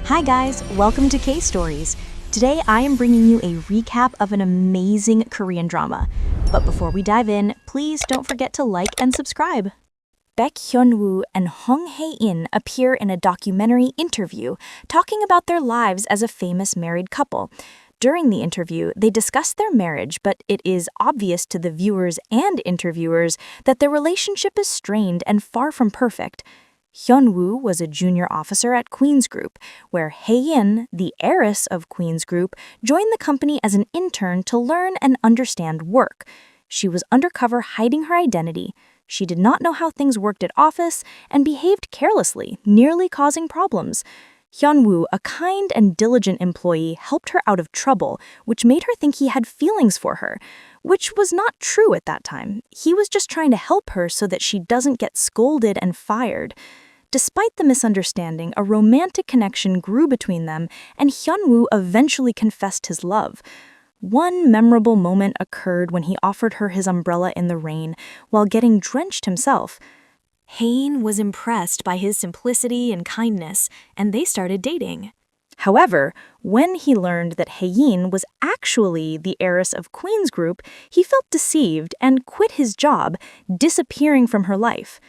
Hi guys, welcome to K-Stories. Today I am bringing you a recap of an amazing Korean drama. But before we dive in, please don't forget to like and subscribe. Baek Hyun-woo and Hong Hae-in appear in a documentary interview talking about their lives as a famous married couple. During the interview, they discuss their marriage, but it is obvious to the viewers and interviewers that their relationship is strained and far from perfect. Hyun-woo was a junior officer at Queen's Group, where Hae-in, the heiress of Queen's Group, joined the company as an intern to learn and understand work. She was undercover hiding her identity. She did not know how things worked at office and behaved carelessly, nearly causing problems. Hyun-woo, a kind and diligent employee, helped her out of trouble, which made her think he had feelings for her, which was not true at that time. He was just trying to help her so that she doesn't get scolded and fired. Despite the misunderstanding, a romantic connection grew between them, and Hyun-woo eventually confessed his love. One memorable moment occurred when he offered her his umbrella in the rain while getting drenched himself. Hae-in was impressed by his simplicity and kindness, and they started dating. However, when he learned that Hae-in was actually the heiress of Queen's Group, he felt deceived and quit his job, disappearing from her life.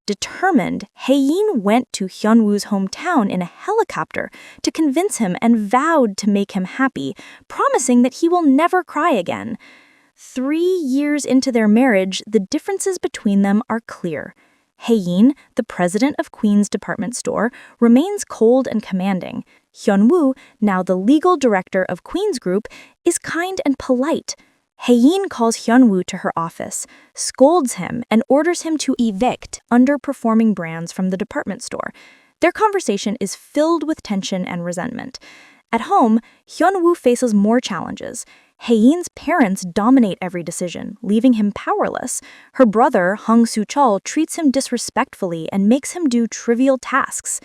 Determined, Hae-in went to Hyun-woo's hometown in a helicopter to convince him and vowed to make him happy, promising that he will never cry again. 3 years into their marriage, the differences between them are clear. Hae-in, the president of Queen's department store, remains cold and commanding. Hyun-woo, now the legal director of Queen's Group, is kind and polite. Hae-in calls Hyun-woo to her office, scolds him, and orders him to evict underperforming brands from the department store. Their conversation is filled with tension and resentment. At home, Hyun-woo faces more challenges. Hae-in's parents dominate every decision, leaving him powerless. Her brother, Hong Soo-chul, treats him disrespectfully and makes him do trivial tasks.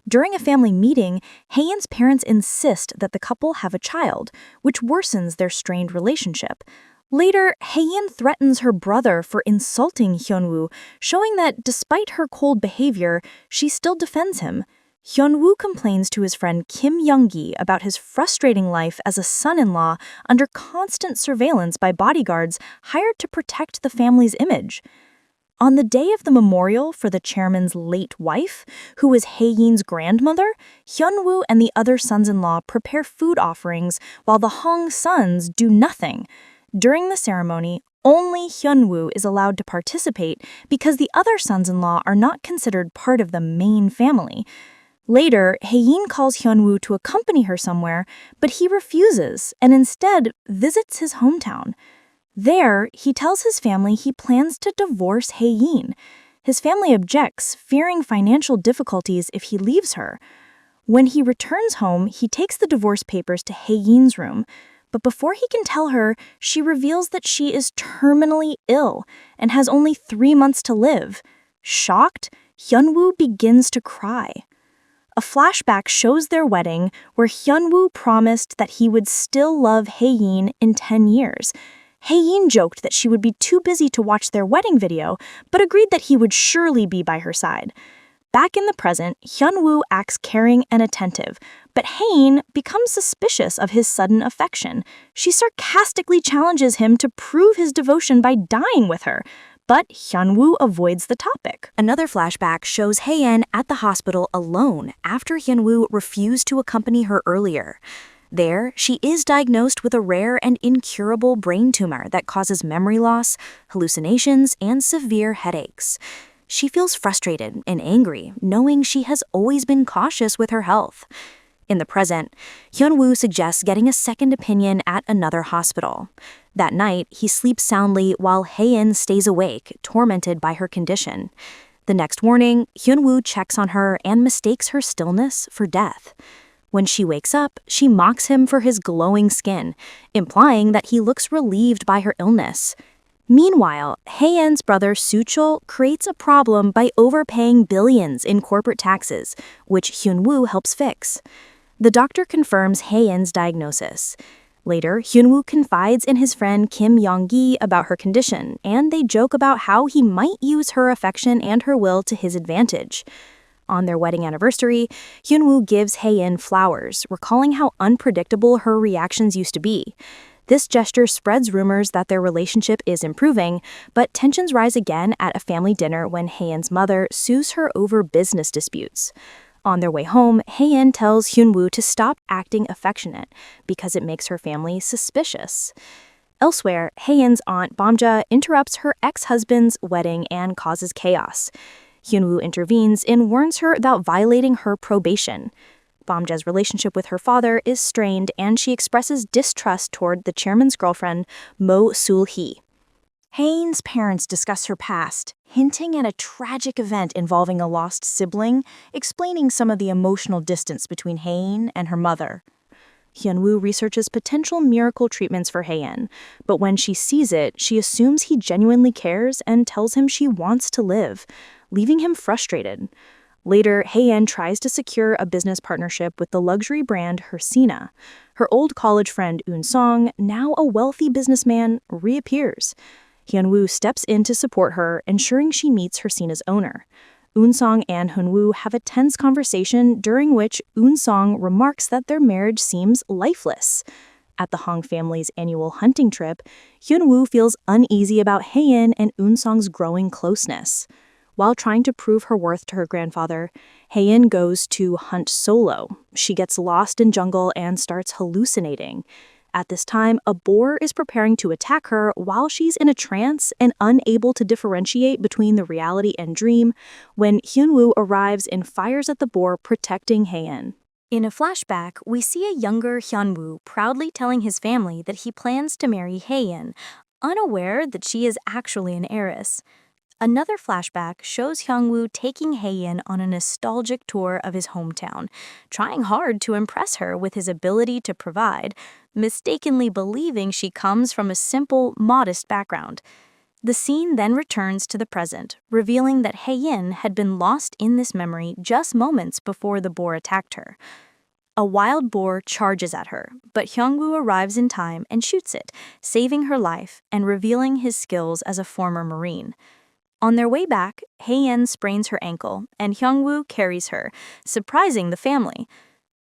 During a family meeting, Hae-in's parents insist that the couple have a child, which worsens their strained relationship. Later, Hae-in threatens her brother for insulting Hyun-woo, showing that despite her cold behavior, she still defends him. Hyun-woo complains to his friend Kim Young-gi about his frustrating life as a son-in-law under constant surveillance by bodyguards hired to protect the family's image. On the day of the memorial for the chairman's late wife, who was Hae-in's grandmother, Hyun-woo and the other sons-in-law prepare food offerings while the Hong sons do nothing. During the ceremony, only Hyun-woo is allowed to participate because the other sons-in-law are not considered part of the main family. Later, Hae-in calls Hyun-woo to accompany her somewhere, but he refuses and instead visits his hometown. There, he tells his family he plans to divorce Hae-in. His family objects, fearing financial difficulties if he leaves her. When he returns home, he takes the divorce papers to Hae-in's room. But before he can tell her, she reveals that she is terminally ill and has only 3 months to live. Shocked, Hyun-woo begins to cry. A flashback shows their wedding, where Hyun-woo promised that he would still love Hae-in in 10 years. Hae-in joked that she would be too busy to watch their wedding video, but agreed that he would surely be by her side. Back in the present, Hyun-woo acts caring and attentive, but Hae-in becomes suspicious of his sudden affection. She sarcastically challenges him to prove his devotion by dying with her, but Hyun-woo avoids the topic. Another flashback shows Hae-in at the hospital alone after Hyun-woo refused to accompany her earlier. There, she is diagnosed with a rare and incurable brain tumor that causes memory loss, hallucinations, and severe headaches. She feels frustrated and angry, knowing she has always been cautious with her health. In the present, Hyun-woo suggests getting a second opinion at another hospital. That night, he sleeps soundly while Hae-in stays awake, tormented by her condition. The next morning, Hyun-woo checks on her and mistakes her stillness for death. When she wakes up, she mocks him for his glowing skin, implying that he looks relieved by her illness. Meanwhile, Hae-in's brother Soo-chul creates a problem by overpaying billions in corporate taxes, which Hyun-woo helps fix. The doctor confirms Hae-in's diagnosis. Later, Hyun-woo confides in his friend Kim Young-gi about her condition, and they joke about how he might use her affection and her will to his advantage. On their wedding anniversary, Hyun-woo gives Hae-in flowers, recalling how unpredictable her reactions used to be. This gesture spreads rumors that their relationship is improving, but tensions rise again at a family dinner when Hae-in's mother sues her over business disputes. On their way home, Hae-in tells Hyun-woo to stop acting affectionate because it makes her family suspicious. Elsewhere, Hae-in's aunt Bamja interrupts her ex-husband's wedding and causes chaos. Hyun-woo intervenes and warns her about violating her probation. Bamja's relationship with her father is strained, and she expresses distrust toward the chairman's girlfriend, Mo Sul-hee. Hae-in's parents discuss her past, hinting at a tragic event involving a lost sibling, explaining some of the emotional distance between Hae-in and her mother. Hyun-woo researches potential miracle treatments for Hae-in, but when she sees it, she assumes he genuinely cares and tells him she wants to live, leaving him frustrated. Later, Hae-in tries to secure a business partnership with the luxury brand Hersina. Her old college friend Eun-song, now a wealthy businessman, reappears. Hyun-woo steps in to support her, ensuring she meets Hersina's owner. Eun-song and Hyun-woo have a tense conversation during which Eun-song remarks that their marriage seems lifeless. At the Hong family's annual hunting trip, Hyun-woo feels uneasy about Hae-in and Eun-song's growing closeness. While trying to prove her worth to her grandfather, Hae-in goes to hunt solo. She gets lost in jungle and starts hallucinating. At this time, a boar is preparing to attack her while she's in a trance and unable to differentiate between the reality and dream when Hyun-woo arrives and fires at the boar, protecting Hae-in. In a flashback, we see a younger Hyun-woo proudly telling his family that he plans to marry Hae-in, unaware that she is actually an heiress. Another flashback shows Hyun-woo taking Hae-in on a nostalgic tour of his hometown, trying hard to impress her with his ability to provide, mistakenly believing she comes from a simple, modest background. The scene then returns to the present, revealing that Hae-in had been lost in this memory just moments before the boar attacked her. A wild boar charges at her, but Hyun-woo arrives in time and shoots it, saving her life and revealing his skills as a former Marine. On their way back, Hae-in sprains her ankle, and Hyun-woo carries her, surprising the family.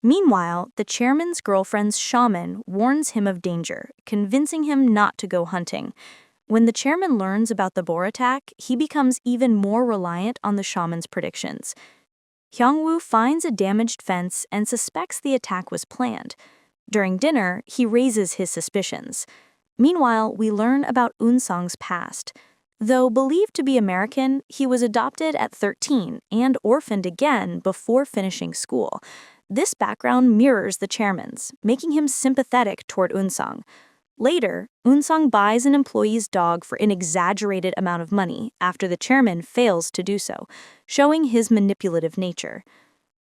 Meanwhile, the chairman's girlfriend's shaman warns him of danger, convincing him not to go hunting. When the chairman learns about the boar attack, he becomes even more reliant on the shaman's predictions. Hyun-woo finds a damaged fence and suspects the attack was planned. During dinner, he raises his suspicions. Meanwhile, we learn about Eun-song's past. Though believed to be American, he was adopted at 13 and orphaned again before finishing school. This background mirrors the chairman's, making him sympathetic toward Eun-song. Later, Eun-song buys an employee's dog for an exaggerated amount of money after the chairman fails to do so, showing his manipulative nature.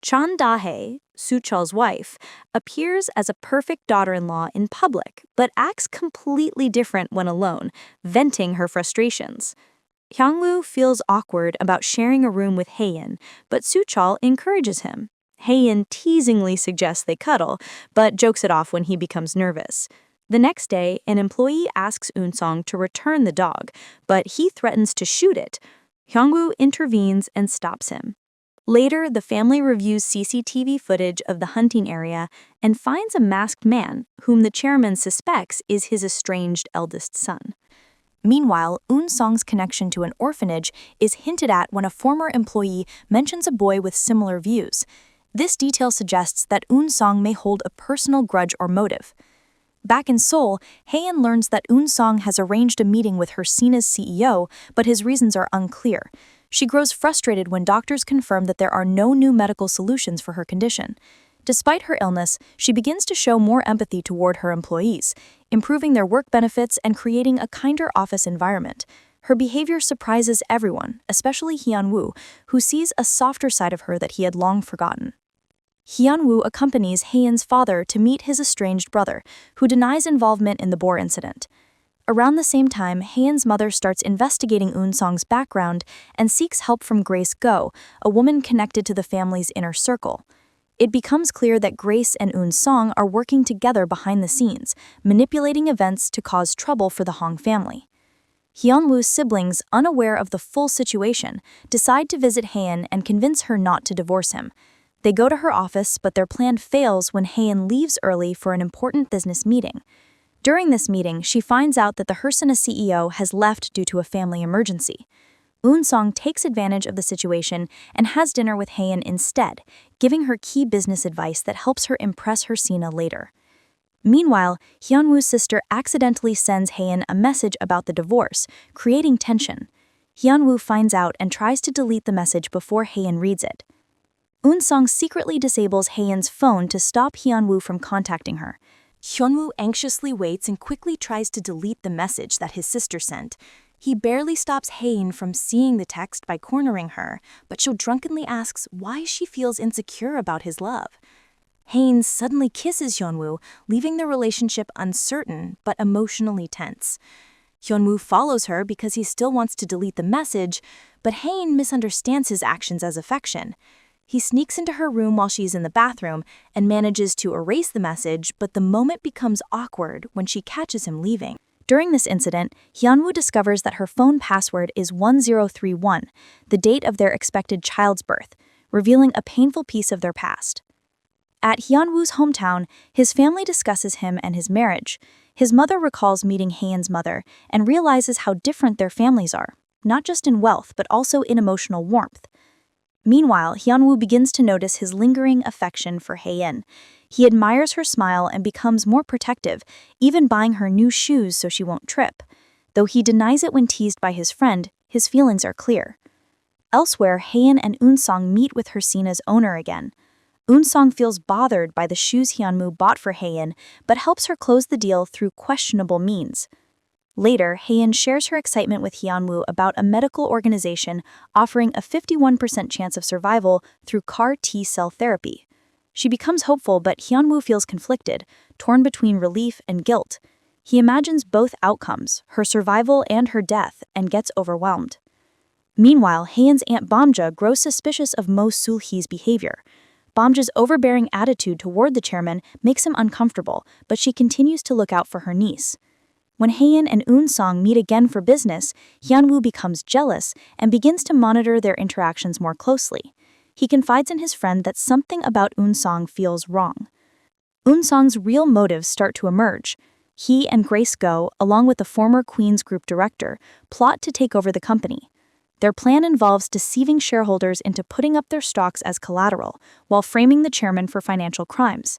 Chon Da-hae, Soo-cheol's wife, appears as a perfect daughter-in-law in public, but acts completely different when alone, venting her frustrations. Hyun-woo feels awkward about sharing a room with Hae-in, but Soo-cheol encourages him. Hae-in teasingly suggests they cuddle, but jokes it off when he becomes nervous. The next day, an employee asks Eun-song to return the dog, but he threatens to shoot it. Hyun-woo intervenes and stops him. Later, the family reviews CCTV footage of the hunting area and finds a masked man, whom the chairman suspects is his estranged eldest son. Meanwhile, Eun-song's connection to an orphanage is hinted at when a former employee mentions a boy with similar views. This detail suggests that Eun-song may hold a personal grudge or motive. Back in Seoul, Hae-in learns that Eun-song has arranged a meeting with Hersina's CEO, but his reasons are unclear. She grows frustrated when doctors confirm that there are no new medical solutions for her condition. Despite her illness, she begins to show more empathy toward her employees, improving their work benefits and creating a kinder office environment. Her behavior surprises everyone, especially Hyun-woo, who sees a softer side of her that he had long forgotten. Hyun-woo accompanies Hae-in's father to meet his estranged brother, who denies involvement in the boar incident. Around the same time, Hae-in's mother starts investigating Eun-song's background and seeks help from Grace Go, a woman connected to the family's inner circle. It becomes clear that Grace and Eun-song are working together behind the scenes, manipulating events to cause trouble for the Hong family. Hyun-woo's siblings, unaware of the full situation, decide to visit Hae-in and convince her not to divorce him. They go to her office, but their plan fails when Hae-in leaves early for an important business meeting. During this meeting, she finds out that the Hersuna CEO has left due to a family emergency. Eun-song takes advantage of the situation and has dinner with Hae-in instead, giving her key business advice that helps her impress Hersuna later. Meanwhile, Hyun-woo's sister accidentally sends Hae-in a message about the divorce, creating tension. Hyun-woo finds out and tries to delete the message before Hae-in reads it. Eun-song secretly disables Hae-in's phone to stop Hyun-woo from contacting her. Hyun-woo anxiously waits and quickly tries to delete the message that his sister sent. He barely stops Hae-in from seeing the text by cornering her, but she drunkenly asks why she feels insecure about his love. Hae-in suddenly kisses Hyun-woo, leaving their relationship uncertain but emotionally tense. Hyun-woo follows her because he still wants to delete the message, but Hae-in misunderstands his actions as affection. He sneaks into her room while she's in the bathroom and manages to erase the message, but the moment becomes awkward when she catches him leaving. During this incident, Hyun-woo discovers that her phone password is 1031, the date of their expected child's birth, revealing a painful piece of their past. At Hyun-woo's hometown, his family discusses him and his marriage. His mother recalls meeting Hae-in's mother and realizes how different their families are, not just in wealth but also in emotional warmth. Meanwhile, Hyun-woo begins to notice his lingering affection for Hae-in. He admires her smile and becomes more protective, even buying her new shoes so she won't trip. Though he denies it when teased by his friend, his feelings are clear. Elsewhere, Hae-in and Eun-song meet with Hersuna's owner again. Eun-song feels bothered by the shoes Hyun-woo bought for Hae-in, but helps her close the deal through questionable means. Later, Hae-in shares her excitement with Hyun-woo about a medical organization offering a 51% chance of survival through CAR T-cell therapy. She becomes hopeful, but Hyun-woo feels conflicted, torn between relief and guilt. He imagines both outcomes, her survival and her death, and gets overwhelmed. Meanwhile, Hae-in's aunt Bamja grows suspicious of Mo Sul-hee's behavior. Bamja's overbearing attitude toward the chairman makes him uncomfortable, but she continues to look out for her niece. When Hae-in and Eun-song meet again for business, Hyun-woo becomes jealous and begins to monitor their interactions more closely. He confides in his friend that something about Eun-song feels wrong. Eun-song's real motives start to emerge. He and Grace Go, along with the former Queen's Group director, plot to take over the company. Their plan involves deceiving shareholders into putting up their stocks as collateral, while framing the chairman for financial crimes.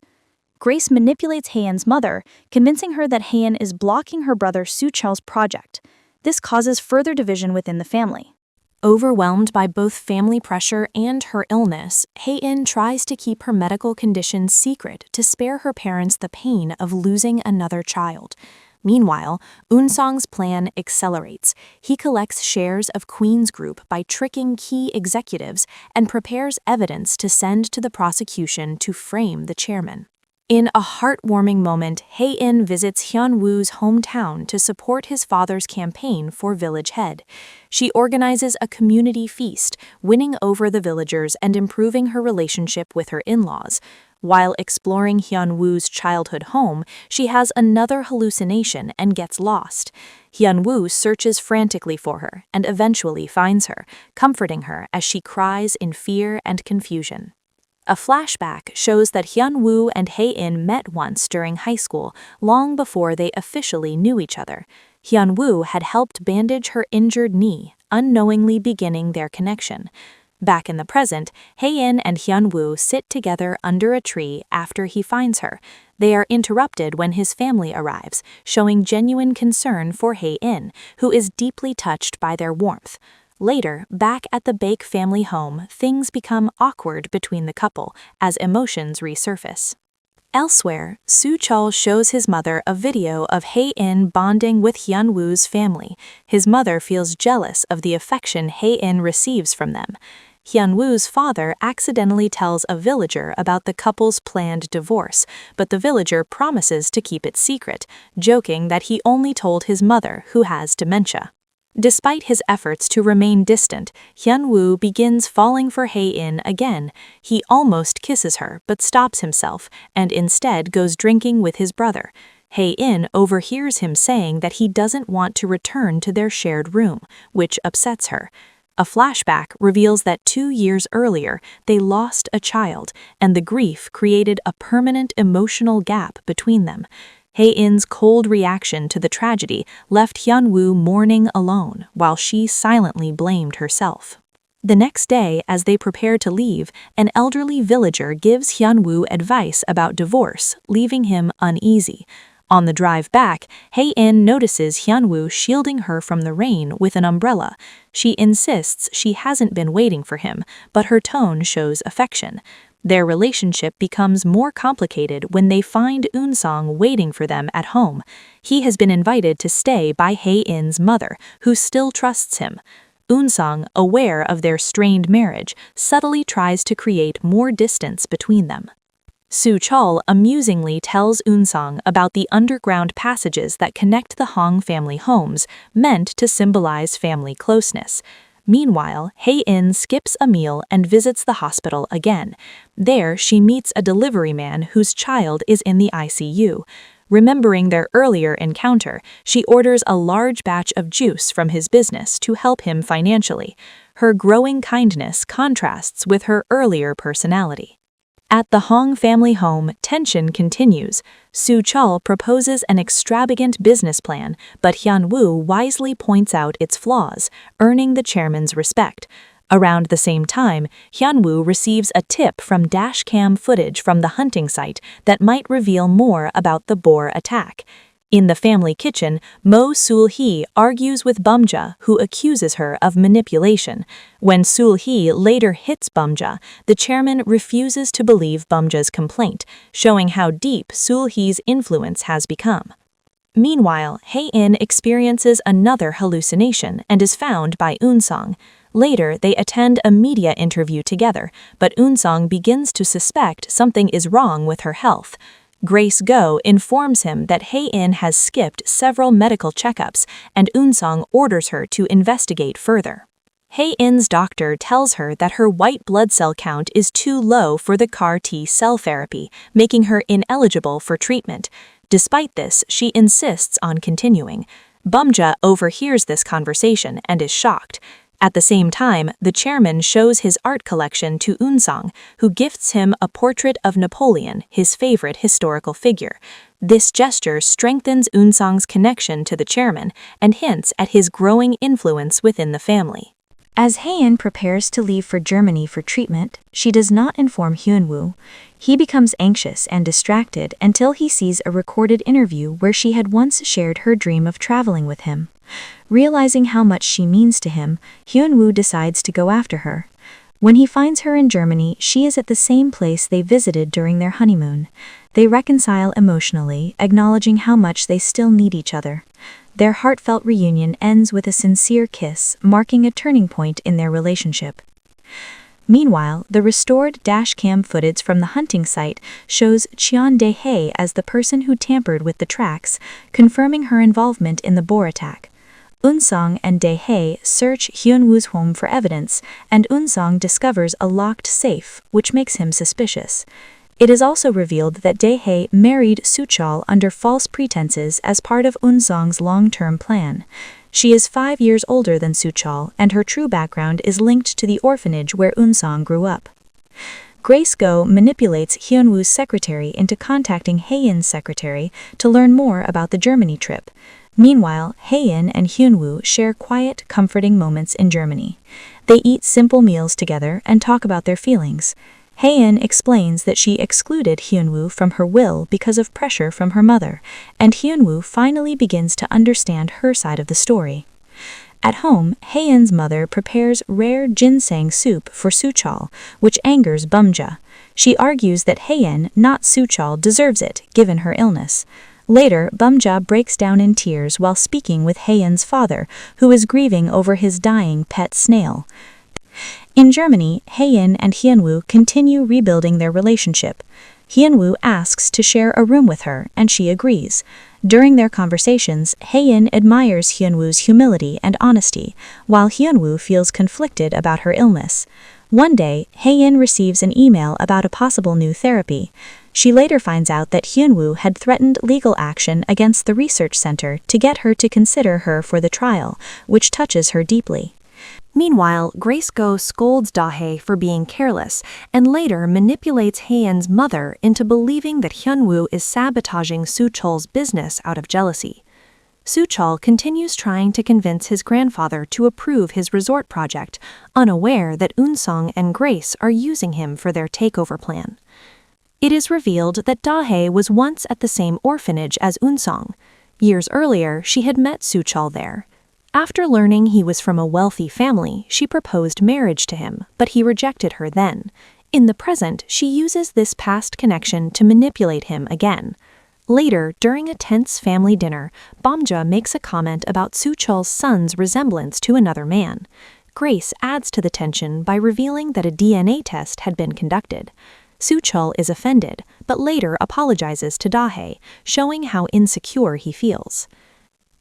Grace manipulates Hae-in's mother, convincing her that Hae-in is blocking her brother Soo-cheol's project. This causes further division within the family. Overwhelmed by both family pressure and her illness, Hae-in tries to keep her medical condition secret to spare her parents the pain of losing another child. Meanwhile, Eun-song's plan accelerates. He collects shares of Queen's Group by tricking key executives and prepares evidence to send to the prosecution to frame the chairman. In a heartwarming moment, Hae-in visits Hyun-woo's hometown to support his father's campaign for village head. She organizes a community feast, winning over the villagers and improving her relationship with her in-laws. While exploring Hyun-woo's childhood home, she has another hallucination and gets lost. Hyun-woo searches frantically for her and eventually finds her, comforting her as she cries in fear and confusion. A flashback shows that Hyun-woo and Hae-in met once during high school, long before they officially knew each other. Hyun-woo had helped bandage her injured knee, unknowingly beginning their connection. Back in the present, Hae-in and Hyun-woo sit together under a tree after he finds her. They are interrupted when his family arrives, showing genuine concern for Hae-in, who is deeply touched by their warmth. Later, back at the Baek family home, things become awkward between the couple as emotions resurface. Elsewhere, Soo-cheol shows his mother a video of Hae-in bonding with Hyun-woo's family. His mother feels jealous of the affection Hae-in receives from them. Hyun-woo's father accidentally tells a villager about the couple's planned divorce, but the villager promises to keep it secret, joking that he only told his mother, who has dementia. Despite his efforts to remain distant, Hyun-woo begins falling for Hae-in again. He almost kisses her but stops himself and instead goes drinking with his brother. Hae-in overhears him saying that he doesn't want to return to their shared room, which upsets her. A flashback reveals that 2 years earlier, they lost a child, and the grief created a permanent emotional gap between them. Hae-in's cold reaction to the tragedy left Hyun-woo mourning alone, while she silently blamed herself. The next day, as they prepare to leave, an elderly villager gives Hyun-woo advice about divorce, leaving him uneasy. On the drive back, Hae-in notices Hyun-woo shielding her from the rain with an umbrella. She insists she hasn't been waiting for him, but her tone shows affection. Their relationship becomes more complicated when they find Eun-sung waiting for them at home. He has been invited to stay by Hae-in's mother, who still trusts him. Eun-sung, aware of their strained marriage, subtly tries to create more distance between them. Soo-chul amusingly tells Eun-sung about the underground passages that connect the Hong family homes, meant to symbolize family closeness. Meanwhile, Hae-in skips a meal and visits the hospital again. There, she meets a delivery man whose child is in the ICU. Remembering their earlier encounter, she orders a large batch of juice from his business to help him financially. Her growing kindness contrasts with her earlier personality. At the Hong family home, tension continues. Soo-chul proposes an extravagant business plan, but Hyun-woo wisely points out its flaws, earning the chairman's respect. Around the same time, Hyun-woo receives a tip from dashcam footage from the hunting site that might reveal more about the boar attack. In the family kitchen, Mo Sul-hee argues with Bumja, who accuses her of manipulation. When Sul-hee later hits Bumja, the chairman refuses to believe Bumja's complaint, showing how deep Sul-hee's influence has become. Meanwhile, Hae-in experiences another hallucination and is found by Eun-sung. Later, they attend a media interview together, but Eun-sung begins to suspect something is wrong with her health. Grace Go informs him that Hae-in has skipped several medical checkups, and Eun-sung orders her to investigate further. Hae-in's doctor tells her that her white blood cell count is too low for the CAR-T cell therapy, making her ineligible for treatment. Despite this, she insists on continuing. Bumja overhears this conversation and is shocked. At the same time, the chairman shows his art collection to Eun-sung, who gifts him a portrait of Napoleon, his favorite historical figure. This gesture strengthens Eun-sung's connection to the chairman and hints at his growing influence within the family. As Hae-in prepares to leave for Germany for treatment, she does not inform Hyun-woo. He becomes anxious and distracted until he sees a recorded interview where she had once shared her dream of traveling with him. Realizing how much she means to him, Hyun-woo decides to go after her. When he finds her in Germany, she is at the same place they visited during their honeymoon. They reconcile emotionally, acknowledging how much they still need each other. Their heartfelt reunion ends with a sincere kiss, marking a turning point in their relationship. Meanwhile, the restored dashcam footage from the hunting site shows Cheon Dae-hae as the person who tampered with the tracks, confirming her involvement in the boar attack. Eun-sung and Dae-hae search Hyun-woo's home for evidence, and Eun-sung discovers a locked safe, which makes him suspicious. It is also revealed that Dae-hae married Soo-chul under false pretenses as part of Eun-sung's long-term plan. She is 5 years older than Soo-chul, and her true background is linked to the orphanage where Eun-sung grew up. Grace Go manipulates Hyun-woo's secretary into contacting Hae-in's secretary to learn more about the Germany trip. Meanwhile, Hae-in and Hyun-woo share quiet, comforting moments in Germany. They eat simple meals together and talk about their feelings. Hae-in explains that she excluded Hyun-woo from her will because of pressure from her mother, and Hyun-woo finally begins to understand her side of the story. At home, Hae-in's mother prepares rare ginseng soup for Soo-chul, which angers Bumja. She argues that Hae-in, not Soo-chul, deserves it, given her illness. Later, Bumja breaks down in tears while speaking with Hae-in's father, who is grieving over his dying pet snail. In Germany, Hae-in and Hyun-woo continue rebuilding their relationship. Hyun-woo asks to share a room with her, and she agrees. During their conversations, Hae-in admires Hyun-woo's humility and honesty, while Hyun-woo feels conflicted about her illness. One day, Hae-in receives an email about a possible new therapy. She later finds out that Hyun-woo had threatened legal action against the research center to get her to consider her for the trial, which touches her deeply. Meanwhile, Grace-go scolds Da-hae for being careless and later manipulates Hae-in's mother into believing that Hyun-woo is sabotaging Soo-chol's business out of jealousy. Soo-chol continues trying to convince his grandfather to approve his resort project, unaware that Eun-sung and Grace are using him for their takeover plan. It is revealed that Da-hae was once at the same orphanage as Eun-sung. Years earlier, she had met Soo-chol there. After learning he was from a wealthy family, she proposed marriage to him, but he rejected her then. In the present, she uses this past connection to manipulate him again. Later, during a tense family dinner, Bamja makes a comment about Soo-chol's son's resemblance to another man. Grace adds to the tension by revealing that a DNA test had been conducted. Soo-chol is offended, but later apologizes to Da-hae, showing how insecure he feels.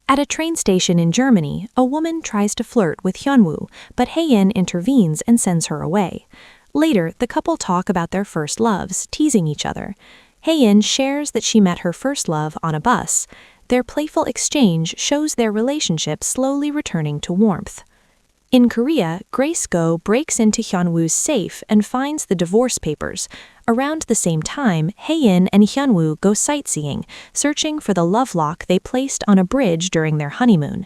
At a train station in Germany, a woman tries to flirt with Hyun-woo, but Hae-in intervenes and sends her away. Later, the couple talk about their first loves, teasing each other. Hae-in shares that she met her first love on a bus. Their playful exchange shows their relationship slowly returning to warmth. In Korea, Grace-go breaks into Hyun-woo's safe and finds the divorce papers. Around the same time, Hae-in and Hyun-woo go sightseeing, searching for the love lock they placed on a bridge during their honeymoon.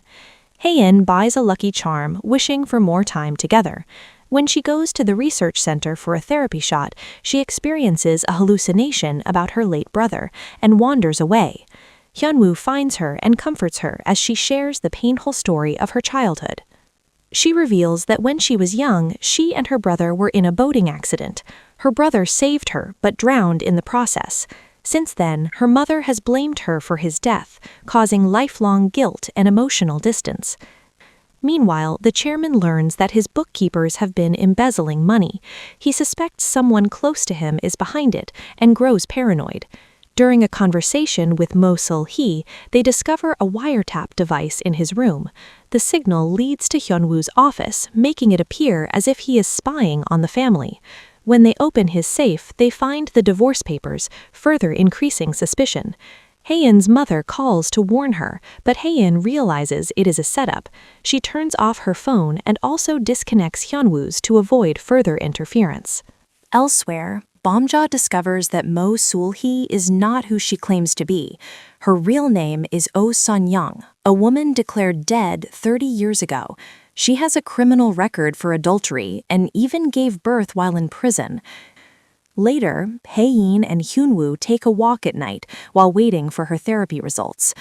Hae-in buys a lucky charm, wishing for more time together. When she goes to the research center for a therapy shot, she experiences a hallucination about her late brother and wanders away. Hyun-woo finds her and comforts her as she shares the painful story of her childhood. She reveals that when she was young, she and her brother were in a boating accident. Her brother saved her, but drowned in the process. Since then, her mother has blamed her for his death, causing lifelong guilt and emotional distance. Meanwhile, the chairman learns that his bookkeepers have been embezzling money. He suspects someone close to him is behind it and grows paranoid. During a conversation with Mo Sul-hee, they discover a wiretap device in his room. The signal leads to Hyun-woo's office, making it appear as if he is spying on the family. When they open his safe, they find the divorce papers, further increasing suspicion. Hae-in's mother calls to warn her, but Hae-in realizes it is a setup. She turns off her phone and also disconnects Hyun-woo's to avoid further interference. Elsewhere, Bamja discovers that Mo Sul-hee is not who she claims to be. Her real name is Oh Sun-young, a woman declared dead 30 years ago. She has a criminal record for adultery and even gave birth while in prison. Later, Hae-in and Hyun-woo take a walk at night while waiting for her therapy results.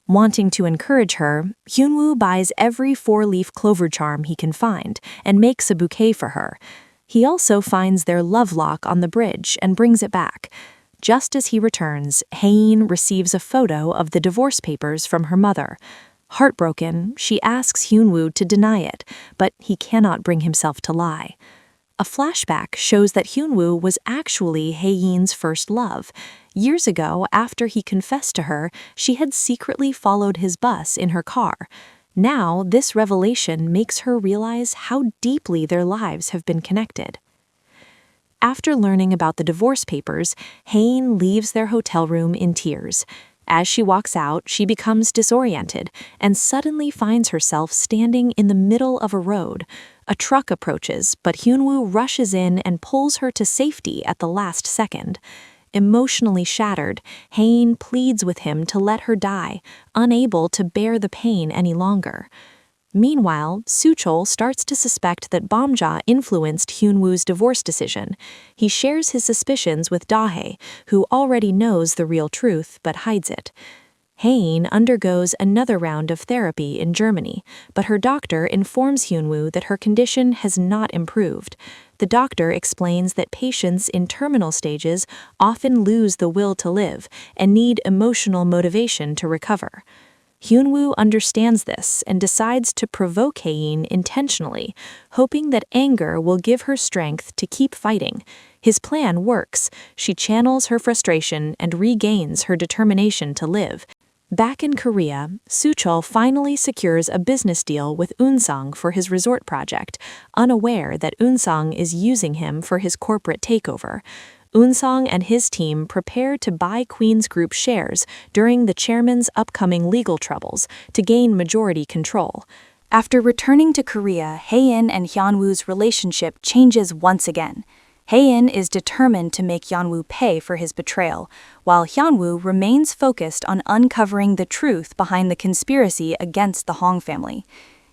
Wanting to encourage her, Hyun-woo buys every four-leaf clover charm he can find and makes a bouquet for her. He also finds their love lock on the bridge and brings it back. Just as he returns, Hae-in receives a photo of the divorce papers from her mother. Heartbroken, she asks Hyun-woo to deny it, but he cannot bring himself to lie. A flashback shows that Hyun-woo was actually Hae-in's first love. Years ago, after he confessed to her, she had secretly followed his bus in her car. Now, this revelation makes her realize how deeply their lives have been connected. After learning about the divorce papers, Hae-in leaves their hotel room in tears. As she walks out, she becomes disoriented and suddenly finds herself standing in the middle of a road. A truck approaches, but Hyun-woo rushes in and pulls her to safety at the last second. Emotionally shattered, Hae-in pleads with him to let her die, unable to bear the pain any longer. Meanwhile, Soo-chol starts to suspect that Bamja influenced Hyun-woo's divorce decision. He shares his suspicions with Da-hae, who already knows the real truth but hides it. Hae-in undergoes another round of therapy in Germany, but her doctor informs Hyun-woo that her condition has not improved. The doctor explains that patients in terminal stages often lose the will to live and need emotional motivation to recover. Hyun-woo understands this and decides to provoke Hae-in intentionally, hoping that anger will give her strength to keep fighting. His plan works. She channels her frustration and regains her determination to live. Back in Korea, Soo-chol finally secures a business deal with Eun-sung for his resort project, unaware that Eun-sung is using him for his corporate takeover. Eun-sung and his team prepare to buy Queen's Group shares during the chairman's upcoming legal troubles to gain majority control. After returning to Korea, Hae-in and Hyun-woo's relationship changes once again. Hae-in is determined to make Hyun-woo pay for his betrayal, while Hyun-woo remains focused on uncovering the truth behind the conspiracy against the Hong family.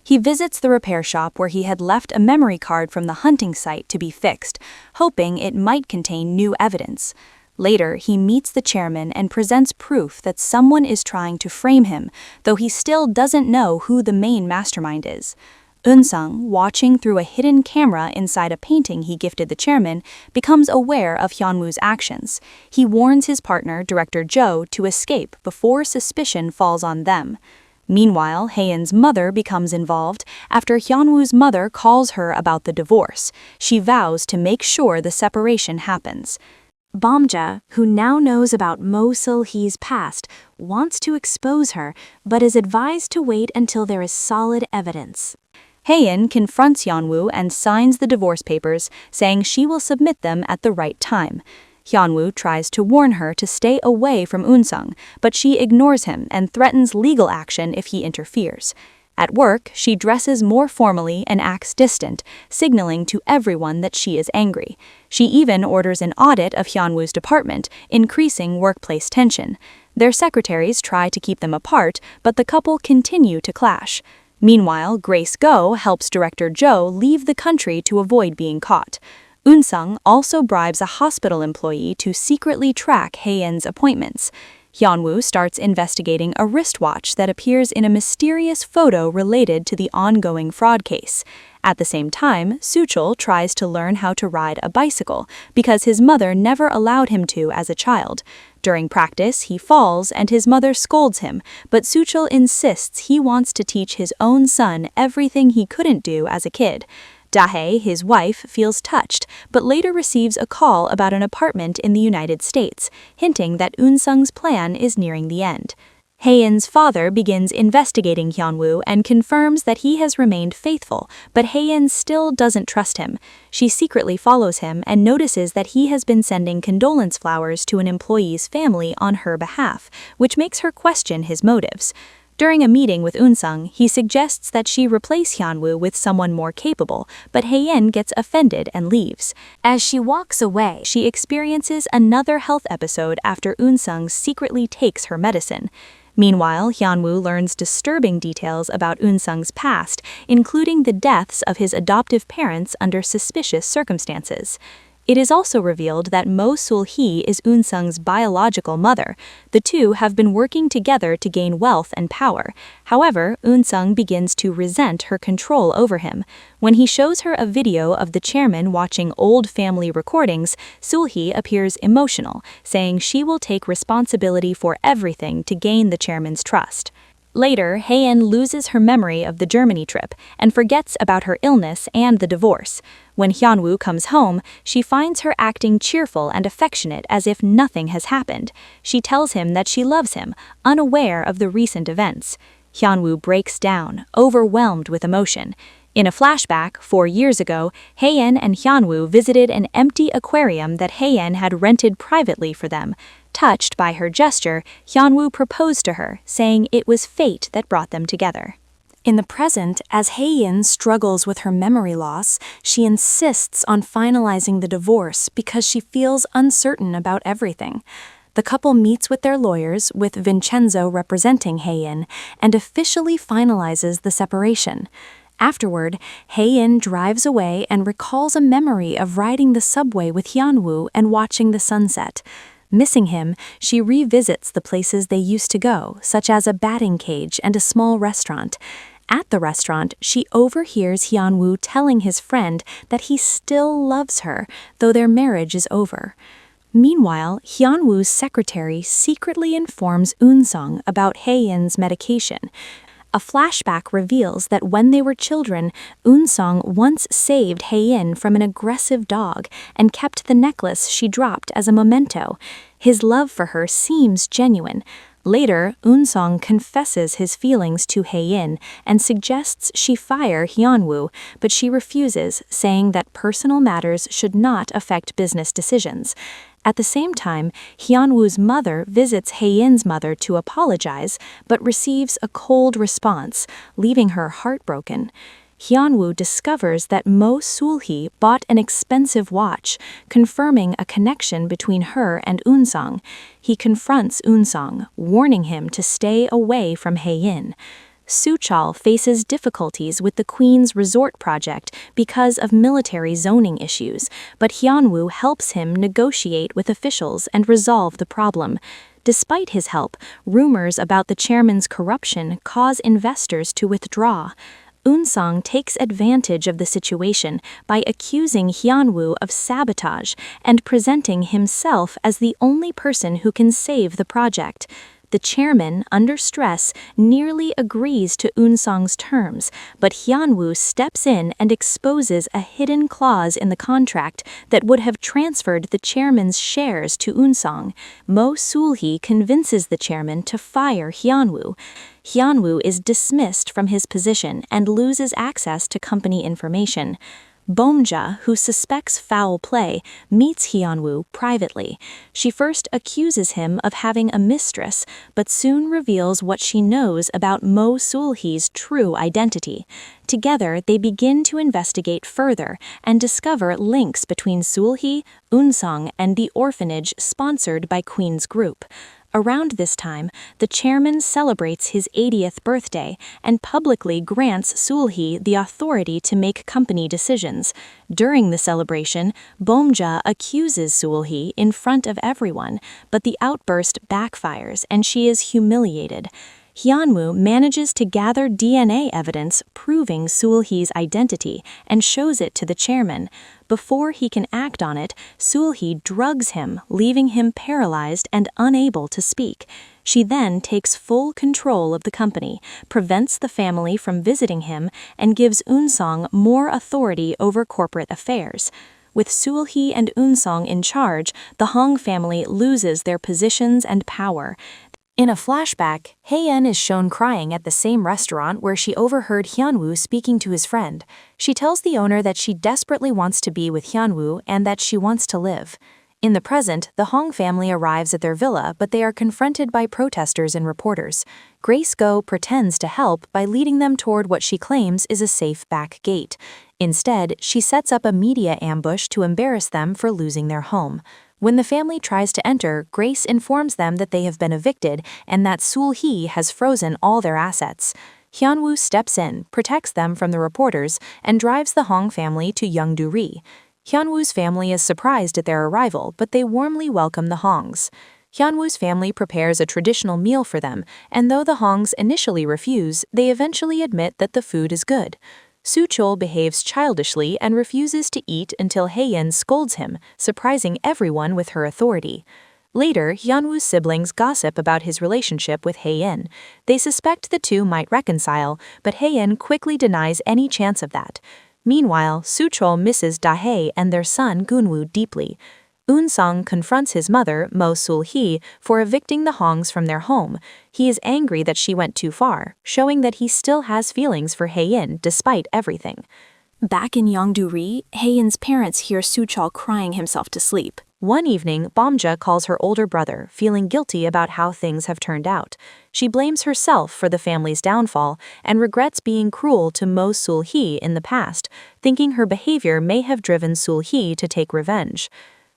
He visits the repair shop where he had left a memory card from the hunting site to be fixed, hoping it might contain new evidence. Later, he meets the chairman and presents proof that someone is trying to frame him, though he still doesn't know who the main mastermind is. Eun-sung, watching through a hidden camera inside a painting he gifted the chairman, becomes aware of Hyun-woo's actions. He warns his partner, Director Jo, to escape before suspicion falls on them. Meanwhile, Hae-in's mother becomes involved after Hyun-woo's mother calls her about the divorce. She vows to make sure the separation happens. Bomja, who now knows about Mo Sul-hee's past, wants to expose her, but is advised to wait until there is solid evidence. Hae-in confronts Hyun-woo and signs the divorce papers, saying she will submit them at the right time. Hyun-woo tries to warn her to stay away from Eun-sung, but she ignores him and threatens legal action if he interferes. At work, she dresses more formally and acts distant, signaling to everyone that she is angry. She even orders an audit of Hyun-woo's department, increasing workplace tension. Their secretaries try to keep them apart, but the couple continue to clash. Meanwhile, Grace Go helps Director Jo leave the country to avoid being caught. Eun-sung also bribes a hospital employee to secretly track Hae-in's appointments. Hyun-woo starts investigating a wristwatch that appears in a mysterious photo related to the ongoing fraud case. At the same time, Soo-chul tries to learn how to ride a bicycle because his mother never allowed him to as a child. During practice, he falls and his mother scolds him, but Soo-chul insists he wants to teach his own son everything he couldn't do as a kid. Dahae, his wife, feels touched, but later receives a call about an apartment in the United States, hinting that Eun-sung's plan is nearing the end. Hae-in's father begins investigating Hyun-woo and confirms that he has remained faithful, but Hae-in still doesn't trust him. She secretly follows him and notices that he has been sending condolence flowers to an employee's family on her behalf, which makes her question his motives. During a meeting with Eun-sung, he suggests that she replace Hyun-woo with someone more capable, but Hae-in gets offended and leaves. As she walks away, she experiences another health episode after Eun-sung secretly takes her medicine. Meanwhile, Hyun-woo learns disturbing details about Eun-sung's past, including the deaths of his adoptive parents under suspicious circumstances. It is also revealed that Mo Sul-hee is Eun-sung's biological mother. The two have been working together to gain wealth and power. However, Eun-sung begins to resent her control over him. When he shows her a video of the chairman watching old family recordings, Sul-hee appears emotional, saying she will take responsibility for everything to gain the chairman's trust. Later, Hae-in loses her memory of the Germany trip and forgets about her illness and the divorce. When Hyun-woo comes home, she finds her acting cheerful and affectionate as if nothing has happened. She tells him that she loves him, unaware of the recent events. Hyun-woo breaks down, overwhelmed with emotion. In a flashback, 4 years ago, Hae-in and Hyun-woo visited an empty aquarium that Hae-in had rented privately for them. Touched by her gesture, Hyun-woo proposed to her, saying it was fate that brought them together. In the present, as Hae-in struggles with her memory loss, she insists on finalizing the divorce because she feels uncertain about everything. The couple meets with their lawyers, with Vincenzo representing Hae-in, and officially finalizes the separation. Afterward, Hae-in drives away and recalls a memory of riding the subway with Hyun-woo and watching the sunset. Missing him, she revisits the places they used to go, such as a batting cage and a small restaurant. At the restaurant, she overhears Hyun-woo telling his friend that he still loves her, though their marriage is over. Meanwhile, Hyun-woo's secretary secretly informs Eun-sung about Hae-in's medication. A flashback reveals that when they were children, Eun-sung once saved Hae-in from an aggressive dog and kept the necklace she dropped as a memento. His love for her seems genuine. Later, Eun-sung confesses his feelings to Hae-in and suggests she fire Hyun-woo, but she refuses, saying that personal matters should not affect business decisions. At the same time, Hyun-woo's mother visits Hae-in's mother to apologize, but receives a cold response, leaving her heartbroken. Hyun-woo discovers that Mo Sul-hee bought an expensive watch, confirming a connection between her and Eun-sung. He confronts Eun-sung, warning him to stay away from Hae-in. Soo-chol faces difficulties with the Queen's resort project because of military zoning issues, but Hyun-woo helps him negotiate with officials and resolve the problem. Despite his help, rumors about the chairman's corruption cause investors to withdraw. Eun-sung takes advantage of the situation by accusing Hyun-woo of sabotage and presenting himself as the only person who can save the project. The chairman, under stress, nearly agrees to Eun-sung's terms, but Hyun-woo steps in and exposes a hidden clause in the contract that would have transferred the chairman's shares to Eun-sung. Mo Sul-hee convinces the chairman to fire Hyun-woo. Hyun-woo is dismissed from his position and loses access to company information. Bomja, who suspects foul play, meets Hyun-woo privately. She first accuses him of having a mistress, but soon reveals what she knows about Mo Sul-hee's true identity. Together, they begin to investigate further and discover links between Sul-hee, Eun-sung, and the orphanage sponsored by Queen's group. Around this time, the chairman celebrates his 80th birthday and publicly grants Sul-hee the authority to make company decisions. During the celebration, Bomja accuses Sul-hee in front of everyone, but the outburst backfires and she is humiliated. Hyun-woo manages to gather DNA evidence proving Sul-hee's identity and shows it to the chairman. Before he can act on it, Sul-hee drugs him, leaving him paralyzed and unable to speak. She then takes full control of the company, prevents the family from visiting him, and gives Eun-sung more authority over corporate affairs. With Sul-hee and Eun-sung in charge, the Hong family loses their positions and power. In a flashback, Hae-in is shown crying at the same restaurant where she overheard Hyun-woo speaking to his friend. She tells the owner that she desperately wants to be with Hyun-woo and that she wants to live. In the present, the Hong family arrives at their villa, but they are confronted by protesters and reporters. Grace Go pretends to help by leading them toward what she claims is a safe back gate. Instead, she sets up a media ambush to embarrass them for losing their home. When the family tries to enter, Grace informs them that they have been evicted and that Sul-hee has frozen all their assets. Hyun-woo steps in, protects them from the reporters, and drives the Hong family to Yongdu-ri. Hyun-woo's family is surprised at their arrival, but they warmly welcome the Hongs. Hyun-woo's family prepares a traditional meal for them, and though the Hongs initially refuse, they eventually admit that the food is good. Soo-chol behaves childishly and refuses to eat until Hae-in scolds him, surprising everyone with her authority. Later, Hyun-woo's siblings gossip about his relationship with Hae-in. They suspect the two might reconcile, but Hae-in quickly denies any chance of that. Meanwhile, Soo-chol misses Da-hae and their son Gun-woo deeply. Eun-sung confronts his mother, Mo Sul-hee, for evicting the Hongs from their home. He is angry that she went too far, showing that he still has feelings for Hae-in despite everything. Back in Yongdu-ri, Hae-in's parents hear Soo-chol crying himself to sleep. One evening, Bomja calls her older brother, feeling guilty about how things have turned out. She blames herself for the family's downfall and regrets being cruel to Mo Sul-hee in the past, thinking her behavior may have driven Sul-hee to take revenge.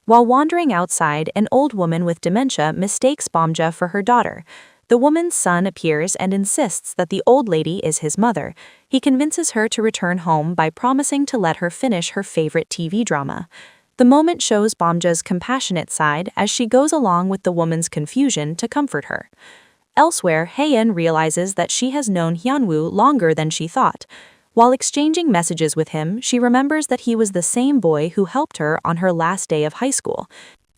While wandering outside, an old woman with dementia mistakes Bomja for her daughter. The woman's son appears and insists that the old lady is his mother. He convinces her to return home by promising to let her finish her favorite TV drama. The moment shows Bomja's compassionate side as she goes along with the woman's confusion to comfort her. Elsewhere, Hae-in realizes that she has known Hyun-woo longer than she thought. While exchanging messages with him, she remembers that he was the same boy who helped her on her last day of high school.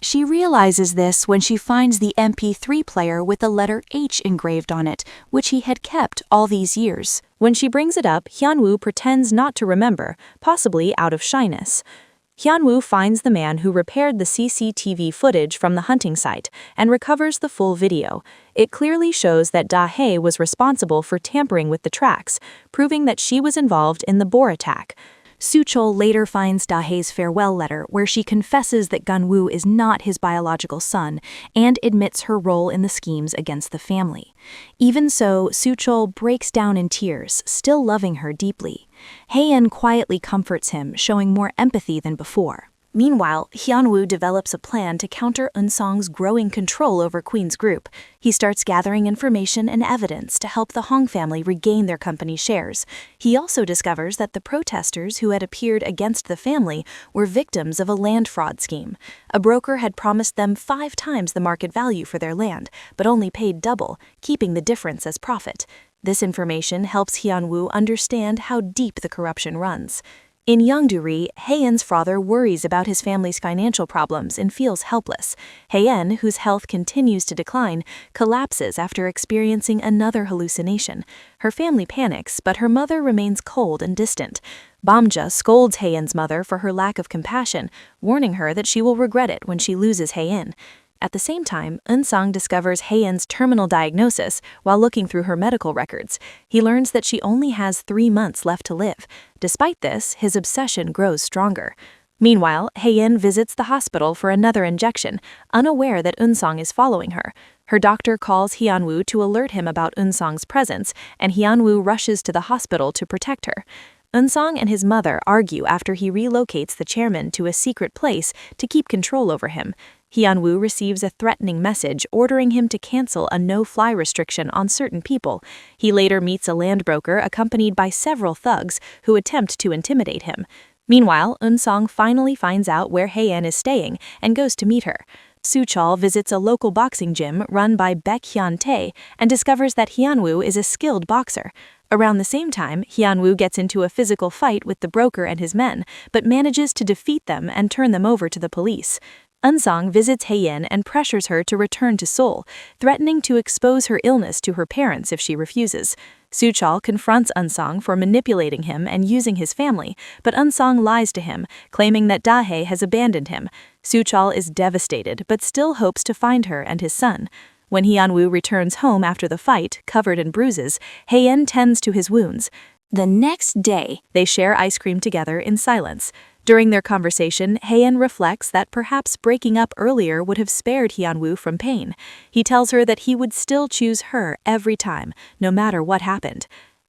She realizes this when she finds the MP3 player with the letter H engraved on it, which he had kept all these years. When she brings it up, Hyun-woo pretends not to remember, possibly out of shyness. Hyun-woo finds the man who repaired the CCTV footage from the hunting site and recovers the full video. It clearly shows that Da-hae was responsible for tampering with the tracks, proving that she was involved in the boar attack. Soo-chul later finds Da-hae's farewell letter where she confesses that Gun-woo is not his biological son and admits her role in the schemes against the family. Even so, Soo-chul breaks down in tears, still loving her deeply. Hae-in quietly comforts him, showing more empathy than before. Meanwhile, Hyun-woo develops a plan to counter Eun-sung's growing control over Queen's group. He starts gathering information and evidence to help the Hong family regain their company shares. He also discovers that the protesters who had appeared against the family were victims of a land fraud scheme. A broker had promised them 5 times the market value for their land, but only paid double, keeping the difference as profit. This information helps Hyun-woo understand how deep the corruption runs. In Yongdu-ri, Hae-in's father worries about his family's financial problems and feels helpless. Hae-in, whose health continues to decline, collapses after experiencing another hallucination. Her family panics, but her mother remains cold and distant. Bamja scolds Hae-in's mother for her lack of compassion, warning her that she will regret it when she loses Hae-in. At the same time, Eun-sung discovers Hae-in's terminal diagnosis while looking through her medical records. He learns that she only has 3 months left to live. Despite this, his obsession grows stronger. Meanwhile, Hae-in visits the hospital for another injection, unaware that Eun-sung is following her. Her doctor calls Hyun-woo to alert him about Eun-sung's presence, and Hyun-woo rushes to the hospital to protect her. Eun-sung and his mother argue after he relocates the chairman to a secret place to keep control over him. Hyun-woo receives a threatening message ordering him to cancel a no-fly restriction on certain people. He later meets a land broker accompanied by several thugs who attempt to intimidate him. Meanwhile, Eun-sung finally finds out where Hae-in is staying and goes to meet her. Soo-chul visits a local boxing gym run by Baek Hyun-tae and discovers that Hyun-woo is a skilled boxer. Around the same time, Hyun-woo gets into a physical fight with the broker and his men, but manages to defeat them and turn them over to the police. Eun-sung visits Hae-in and pressures her to return to Seoul, threatening to expose her illness to her parents if she refuses. Soo-chul confronts Eun-sung for manipulating him and using his family, but Eun-sung lies to him, claiming that Da-hae has abandoned him. Soo-chul is devastated but still hopes to find her and his son. When Hyun-woo returns home after the fight, covered in bruises, Hae-in tends to his wounds. The next day, they share ice cream together in silence. During their conversation, Hae-in reflects that perhaps breaking up earlier would have spared Hyun-woo from pain. He tells her that he would still choose her every time, no matter what happened.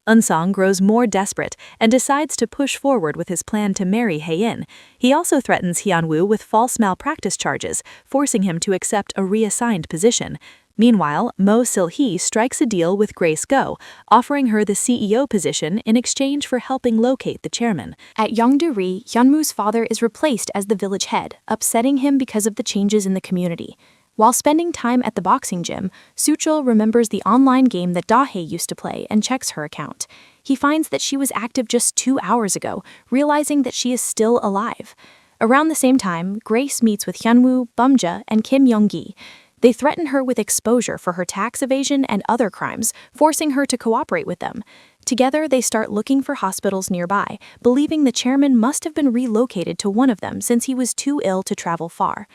Eun-sung grows more desperate and decides to push forward with his plan to marry Hae-in. He also threatens Hyun-woo with false malpractice charges, forcing him to accept a reassigned position. Meanwhile, Mo Sil-hee strikes a deal with Grace Go, offering her the CEO position in exchange for helping locate the chairman. At Yongdu-ri, Hyun-woo's father is replaced as the village head, upsetting him because of the changes in the community. While spending time at the boxing gym, Soo-chul remembers the online game that Da-hae used to play and checks her account. He finds that she was active just 2 hours ago, realizing that she is still alive. Around the same time, Grace meets with Hyun-woo, Bamja, and Kim Yong-gi. They threaten her with exposure for her tax evasion and other crimes, forcing her to cooperate with them. Together, they start looking for hospitals nearby, believing the chairman must have been relocated to one of them since he was too ill to travel far.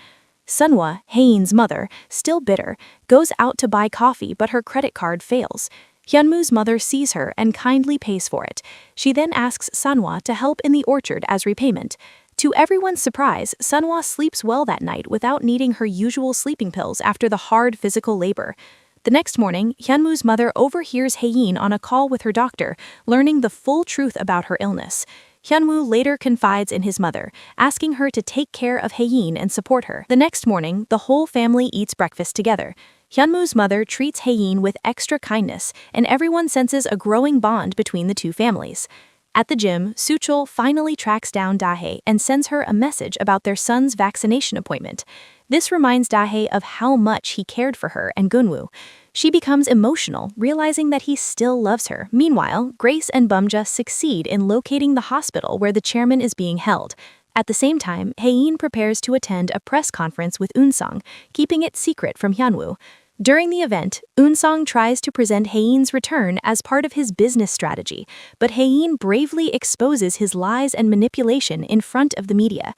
Sunhwa, Hae-in's mother, still bitter, goes out to buy coffee but her credit card fails. Hyun-woo's mother sees her and kindly pays for it. She then asks Sunhwa to help in the orchard as repayment. To everyone's surprise, Sunhwa sleeps well that night without needing her usual sleeping pills after the hard physical labor. The next morning, Hyun-woo's mother overhears Hae-in on a call with her doctor, learning the full truth about her illness. Hyun-woo later confides in his mother, asking her to take care of Hae-in and support her. The next morning, the whole family eats breakfast together. Hyun-woo's mother treats Hae-in with extra kindness, and everyone senses a growing bond between the two families. At the gym, Soo-chul finally tracks down Da-hae and sends her a message about their son's vaccination appointment. This reminds Da-hae of how much he cared for her and Gun-woo. She becomes emotional, realizing that he still loves her. Meanwhile, Grace and Bamja succeed in locating the hospital where the chairman is being held. At the same time, Hae-in prepares to attend a press conference with Eun-sung, keeping it secret from Hyun-woo. During the event, Eun-sung tries to present Hae-in's return as part of his business strategy, but Hae-in bravely exposes his lies and manipulation in front of the media.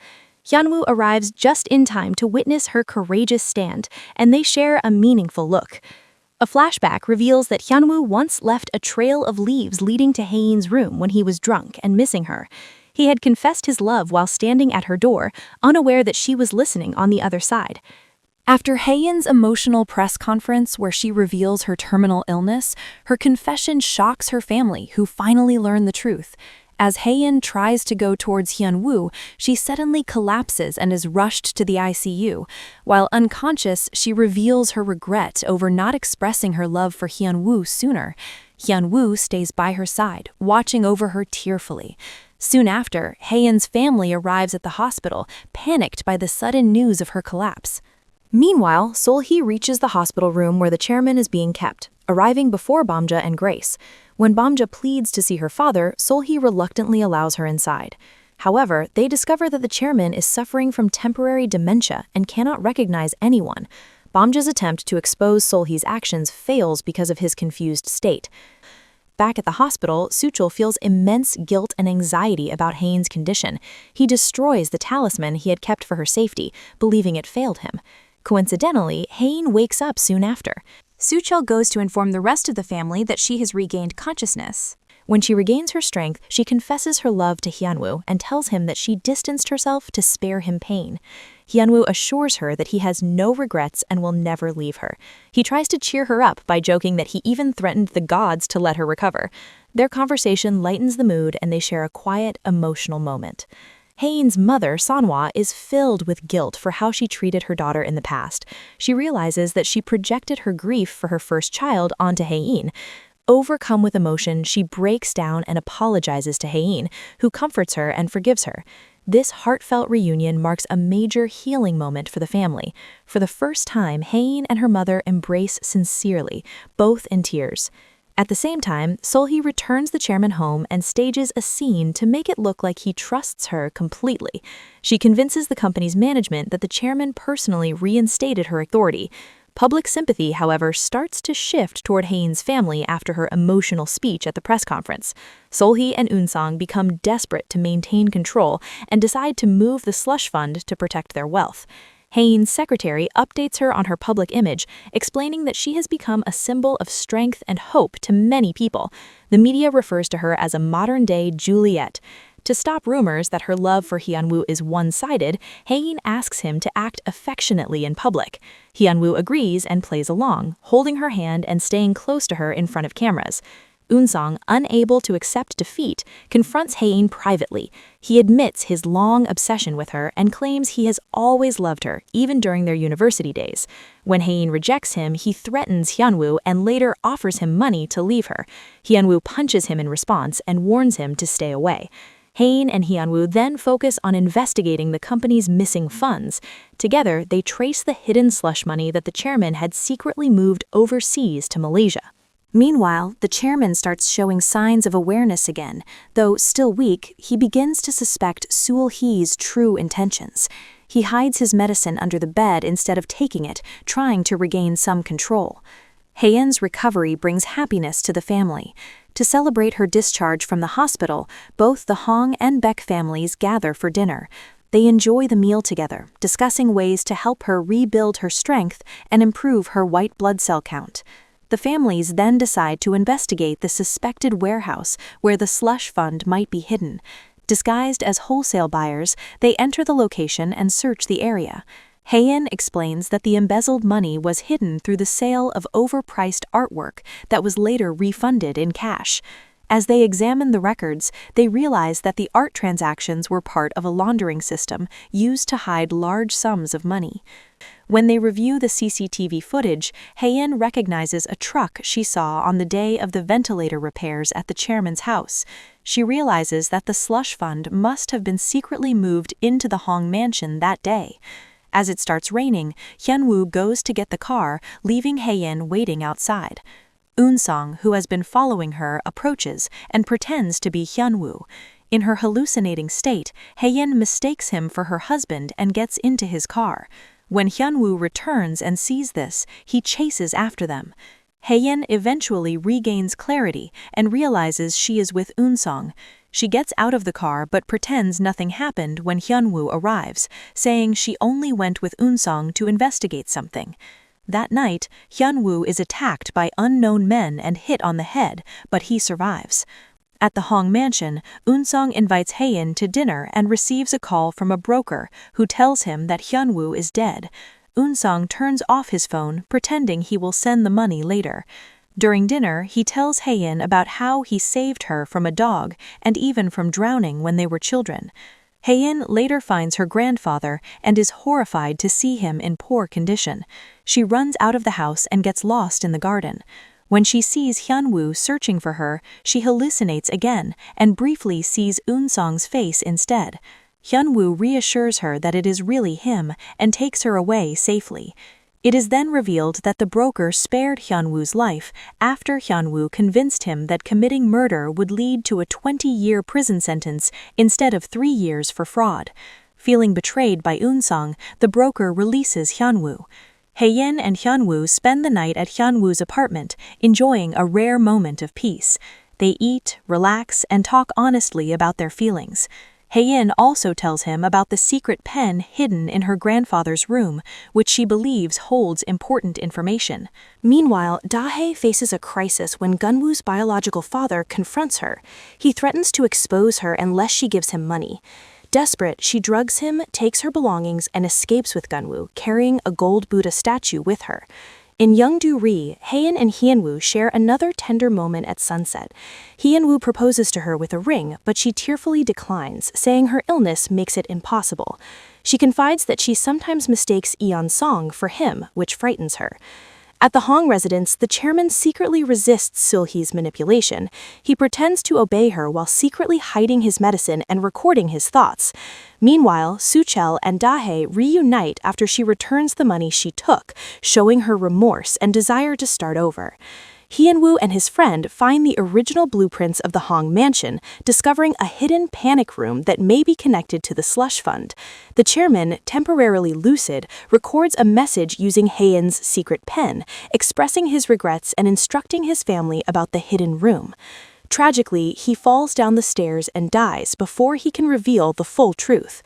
Hyun-woo arrives just in time to witness her courageous stand, and they share a meaningful look. A flashback reveals that Hyun-woo once left a trail of leaves leading to Hae-in's room when he was drunk and missing her. He had confessed his love while standing at her door, unaware that she was listening on the other side. After Hae-in's emotional press conference where she reveals her terminal illness, her confession shocks her family, who finally learn the truth. As Hae-in tries to go towards Hyun-woo, she suddenly collapses and is rushed to the ICU. While unconscious, she reveals her regret over not expressing her love for Hyun-woo sooner. Hyun-woo stays by her side, watching over her tearfully. Soon after, Hae-in's family arrives at the hospital, panicked by the sudden news of her collapse. Meanwhile, Sol-hee reaches the hospital room where the chairman is being kept, arriving before Bamja and Grace. When Bamja pleads to see her father, Sol-hee reluctantly allows her inside. However, they discover that the chairman is suffering from temporary dementia and cannot recognize anyone. Bamja's attempt to expose Sol-hee's actions fails because of his confused state. Back at the hospital, Soo-chul feels immense guilt and anxiety about Hae-in's condition. He destroys the talisman he had kept for her safety, believing it failed him. Coincidentally, Hae-in wakes up soon after. Soo-chul goes to inform the rest of the family that she has regained consciousness. When she regains her strength, she confesses her love to Hyun-woo and tells him that she distanced herself to spare him pain. Hyun-woo assures her that he has no regrets and will never leave her. He tries to cheer her up by joking that he even threatened the gods to let her recover. Their conversation lightens the mood and they share a quiet, emotional moment. Hae-in's mother, Sanhwa, is filled with guilt for how she treated her daughter in the past. She realizes that she projected her grief for her first child onto Hae-in. Overcome with emotion, she breaks down and apologizes to Hae-in, who comforts her and forgives her. This heartfelt reunion marks a major healing moment for the family. For the first time, Hae-in and her mother embrace sincerely, both in tears. At the same time, Sol-hee returns the chairman home and stages a scene to make it look like he trusts her completely. She convinces the company's management that the chairman personally reinstated her authority. Public sympathy, however, starts to shift toward Hae-in's family after her emotional speech at the press conference. Sol-hee and Eun-sung become desperate to maintain control and decide to move the slush fund to protect their wealth. Hae-in's secretary updates her on her public image, explaining that she has become a symbol of strength and hope to many people. The media refers to her as a modern-day Juliet. To stop rumors that her love for Hyun-woo is one-sided, Hae-in asks him to act affectionately in public. Hyun-woo agrees and plays along, holding her hand and staying close to her in front of cameras. Eun-sung, unable to accept defeat, confronts Hae-in privately. He admits his long obsession with her and claims he has always loved her, even during their university days. When Hae-in rejects him, he threatens Hyun-woo and later offers him money to leave her. Hyun-woo punches him in response and warns him to stay away. Hae-in and Hyun-woo then focus on investigating the company's missing funds. Together, they trace the hidden slush money that the chairman had secretly moved overseas to Malaysia. Meanwhile, the chairman starts showing signs of awareness again. Though still weak, he begins to suspect Sol-hee's true intentions. He hides his medicine under the bed instead of taking it, trying to regain some control. Hae-in's recovery brings happiness to the family. To celebrate her discharge from the hospital, both the Hong and Baek families gather for dinner. They enjoy the meal together, discussing ways to help her rebuild her strength and improve her white blood cell count. The families then decide to investigate the suspected warehouse where the slush fund might be hidden. Disguised as wholesale buyers, they enter the location and search the area. Hae-in explains that the embezzled money was hidden through the sale of overpriced artwork that was later refunded in cash. As they examine the records, they realize that the art transactions were part of a laundering system used to hide large sums of money. When they review the CCTV footage, Hae-in recognizes a truck she saw on the day of the ventilator repairs at the chairman's house. She realizes that the slush fund must have been secretly moved into the Hong mansion that day. As it starts raining, Hyun-woo goes to get the car, leaving Hae-in waiting outside. Eun-sung, who has been following her, approaches and pretends to be Hyun-woo. In her hallucinating state, Hae-in mistakes him for her husband and gets into his car. When Hyun-woo returns and sees this, he chases after them. Hae-in eventually regains clarity and realizes she is with Eun-sung. She gets out of the car but pretends nothing happened when Hyun-woo arrives, saying she only went with Eun-sung to investigate something. That night, Hyun-woo is attacked by unknown men and hit on the head, but he survives. At the Hong mansion, Eun-sung invites Hae-in to dinner and receives a call from a broker who tells him that Hyun-woo is dead. Eun-sung turns off his phone, pretending he will send the money later. During dinner, he tells Hae-in about how he saved her from a dog and even from drowning when they were children. Hae-in later finds her grandfather and is horrified to see him in poor condition. She runs out of the house and gets lost in the garden. When she sees Hyun-woo searching for her, she hallucinates again and briefly sees Eun-sung's face instead. Hyun-woo reassures her that it is really him and takes her away safely. It is then revealed that the broker spared Hyun-woo's life after Hyun-woo convinced him that committing murder would lead to a 20-year prison sentence instead of 3 years for fraud. Feeling betrayed by Eun-sung, the broker releases Hyun-woo. Hae-in and Hyun-woo spend the night at Hyun-woo's apartment, enjoying a rare moment of peace. They eat, relax, and talk honestly about their feelings. Hae-in also tells him about the secret pen hidden in her grandfather's room, which she believes holds important information. Meanwhile, Da-hae faces a crisis when Gun-woo's biological father confronts her. He threatens to expose her unless she gives him money. Desperate, she drugs him, takes her belongings, and escapes with Gun-woo, carrying a gold Buddha statue with her. In Yongdu-ri, Hae-in and Hyun-woo share another tender moment at sunset. Hyun-woo proposes to her with a ring, but she tearfully declines, saying her illness makes it impossible. She confides that she sometimes mistakes Eon-song for him, which frightens her. At the Hong residence, the chairman secretly resists Soo-hye's manipulation. He pretends to obey her while secretly hiding his medicine and recording his thoughts. Meanwhile, Soo-chul and Da-hae reunite after she returns the money she took, showing her remorse and desire to start over. Hyun-woo and his friend find the original blueprints of the Hong mansion, discovering a hidden panic room that may be connected to the slush fund. The chairman, temporarily lucid, records a message using Hae-in's secret pen, expressing his regrets and instructing his family about the hidden room. Tragically, he falls down the stairs and dies before he can reveal the full truth.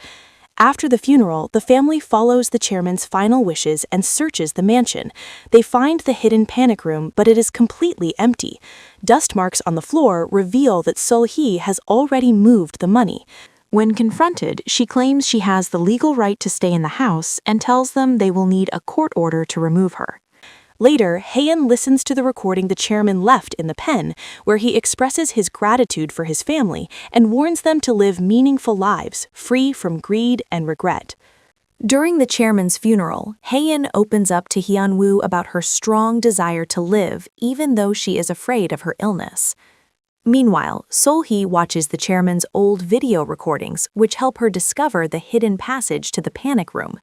After the funeral, the family follows the chairman's final wishes and searches the mansion. They find the hidden panic room, but it is completely empty. Dust marks on the floor reveal that Soo-hye has already moved the money. When confronted, she claims she has the legal right to stay in the house and tells them they will need a court order to remove her. Later, Hae-in listens to the recording the chairman left in the pen, where he expresses his gratitude for his family and warns them to live meaningful lives, free from greed and regret. During the chairman's funeral, Hae-in opens up to Hyun-woo about her strong desire to live, even though she is afraid of her illness. Meanwhile, Soo-hye watches the chairman's old video recordings, which help her discover the hidden passage to the panic room.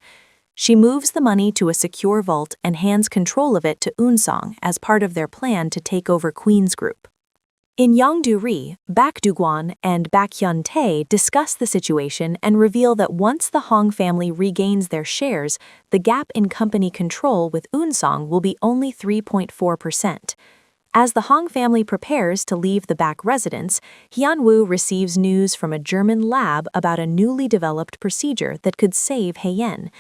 She moves the money to a secure vault and hands control of it to Eun-sung as part of their plan to take over Queen's Group. In Yongdu-ri, Baek Do-kwon and Baek Hyun-tae discuss the situation and reveal that once the Hong family regains their shares, the gap in company control with Eun-sung will be only 3.4%. As the Hong family prepares to leave the Baek residence, Hyun-woo receives news from a German lab about a newly developed procedure that could save Hae-in.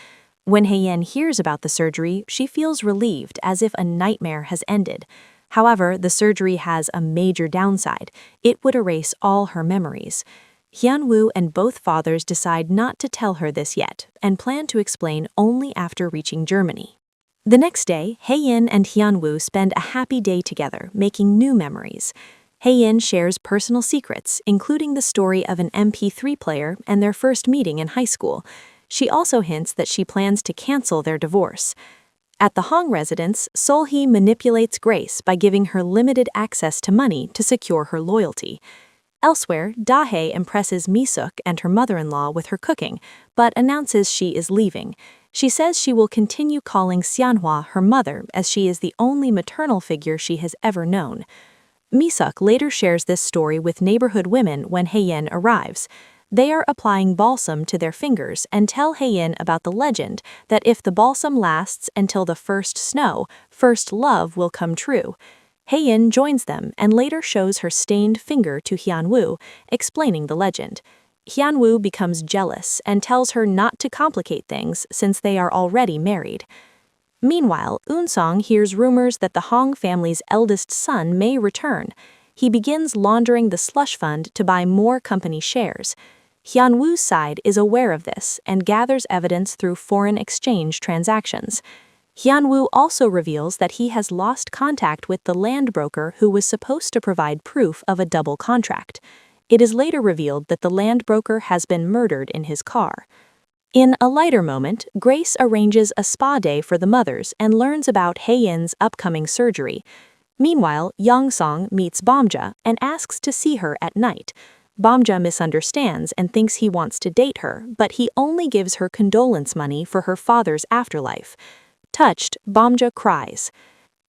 When Hae-in hears about the surgery, she feels relieved, as if a nightmare has ended. However, the surgery has a major downside. It would erase all her memories. Hyun-woo and both fathers decide not to tell her this yet, and plan to explain only after reaching Germany. The next day, Hae-in and Hyun-woo spend a happy day together, making new memories. Hae-in shares personal secrets, including the story of an MP3 player and their first meeting in high school. She also hints that she plans to cancel their divorce. At the Hong residence, Soo-hye manipulates Grace by giving her limited access to money to secure her loyalty. Elsewhere, Da-hae impresses Mi-suk and her mother-in-law with her cooking, but announces she is leaving. She says she will continue calling Seonhwa her mother, as she is the only maternal figure she has ever known. Mi-suk later shares this story with neighborhood women when Hae-in arrives. They are applying balsam to their fingers and tell Hae-in about the legend that if the balsam lasts until the first snow, first love will come true. Hae-in joins them and later shows her stained finger to Hyun-woo, explaining the legend. Hyun-woo becomes jealous and tells her not to complicate things since they are already married. Meanwhile, Eun-sung hears rumors that the Hong family's eldest son may return. he begins laundering the slush fund to buy more company shares. Hyun-woo's side is aware of this and gathers evidence through foreign exchange transactions. Hyun-woo also reveals that he has lost contact with the land broker who was supposed to provide proof of a double contract. It is later revealed that the land broker has been murdered in his car. In a lighter moment, Grace arranges a spa day for the mothers and learns about Hae-in's upcoming surgery. Meanwhile, Young-sung meets Bomja and asks to see her at night. Bomja misunderstands and thinks he wants to date her, but he only gives her condolence money for her father's afterlife. Touched, Bomja cries.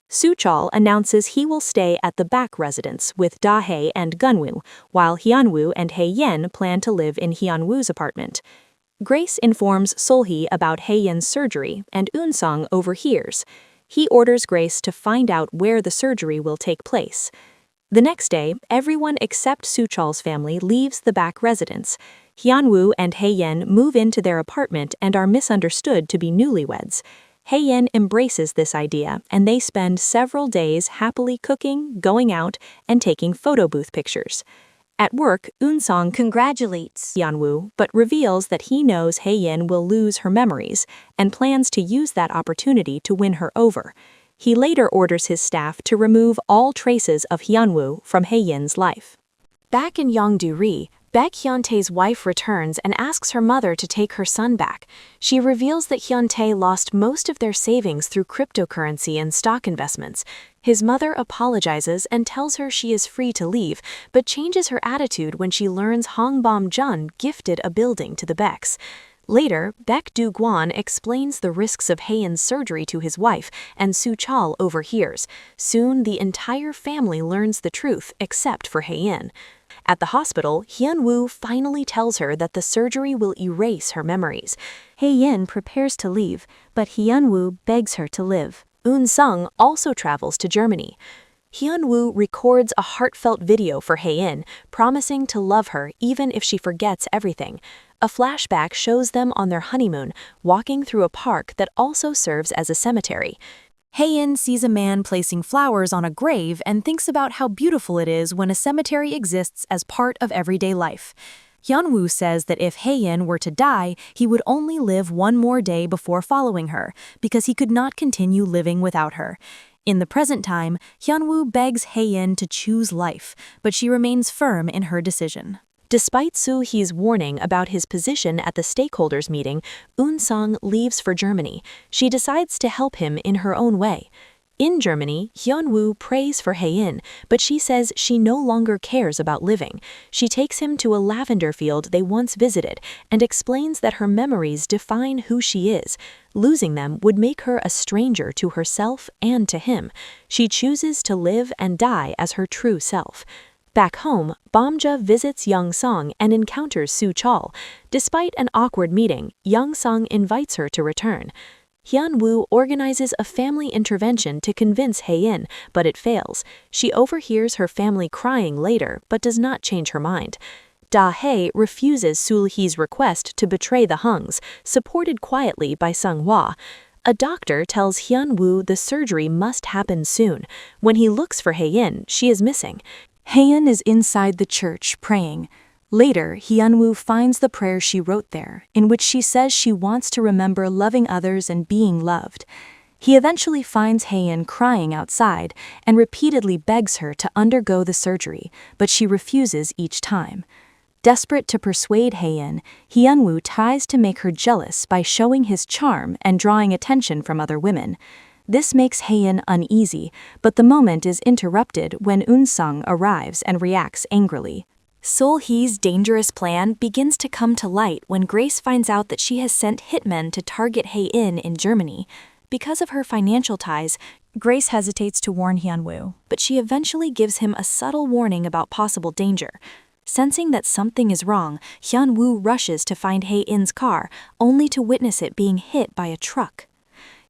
Soo-chol announces he will stay at the Baek residence with Da-hae and Gunwoo, while Hyun-woo and Hae-in plan to live in Hyun-woo's apartment. Grace informs Sol-hee about Hae-in's surgery, and Eun-sung overhears. He orders Grace to find out where the surgery will take place. The next day, everyone except Soo-chol's family leaves the Baek residence. Hyun-woo and Hae-in move into their apartment and are misunderstood to be newlyweds. Hae-in embraces this idea, and they spend several days happily cooking, going out, and taking photo booth pictures. At work, Eun-sung congratulates Hyun-woo, but reveals that he knows Hae-in will lose her memories, and plans to use that opportunity to win her over. He later orders his staff to remove all traces of Hyun-woo from Hae-in's life. Back in Yongdu-ri, Baek Hyun-tae's wife returns and asks her mother to take her son back. She reveals that Hyun-tae lost most of their savings through cryptocurrency and stock investments. His mother apologizes and tells her she is free to leave, but changes her attitude when she learns Hong Bom-jun gifted a building to the Baeks. Later, Baek Do-gwon explains the risks of Hae-in's surgery to his wife, and Soo-chol overhears. Soon, the entire family learns the truth, except for Hae-in. At the hospital, Hyun-woo finally tells her that the surgery will erase her memories. Hae-in prepares to leave, but Hyun-woo begs her to live. Eun-sung also travels to Germany. Hyun-woo records a heartfelt video for Hae-in, promising to love her even if she forgets everything. A flashback shows them on their honeymoon, walking through a park that also serves as a cemetery. Hae-in sees a man placing flowers on a grave and thinks about how beautiful it is when a cemetery exists as part of everyday life. Hyun-woo says that if Hae-in were to die, he would only live one more day before following her, because he could not continue living without her. In the present time, Hyun-woo begs Hae-in to choose life, but she remains firm in her decision. Despite Soo-hee's warning about his position at the stakeholders meeting, Eun-sung leaves for Germany. She decides to help him in her own way. In Germany, Hyun-woo prays for Hae-in, but she says she no longer cares about living. She takes him to a lavender field they once visited and explains that her memories define who she is. Losing them would make her a stranger to herself and to him. She chooses to live and die as her true self. Back home, Bomja visits Young-sung and encounters Soo-chol. Despite an awkward meeting, Young-sung invites her to return. Hyun-woo organizes a family intervention to convince Hae-in, but it fails. She overhears her family crying later, but does not change her mind. Da-hae refuses Sul-hee's request to betray the Hungs, supported quietly by Sung-hwa. A doctor tells Hyun-woo the surgery must happen soon. When he looks for Hae-in, she is missing. Hae-in is inside the church praying. Later, Hyun-woo finds the prayer she wrote there, in which she says she wants to remember loving others and being loved. He eventually finds Hae-in crying outside and repeatedly begs her to undergo the surgery, but she refuses each time. Desperate to persuade Hae-in, Hyun-woo tries to make her jealous by showing his charm and drawing attention from other women. This makes Hae-in uneasy, but the moment is interrupted when Eun-sung arrives and reacts angrily. Sol-hee's dangerous plan begins to come to light when Grace finds out that she has sent hitmen to target Hae-in in Germany. Because of her financial ties, Grace hesitates to warn Hyun-woo, but she eventually gives him a subtle warning about possible danger. Sensing that something is wrong, Hyun-woo rushes to find Hae-in's car, only to witness it being hit by a truck.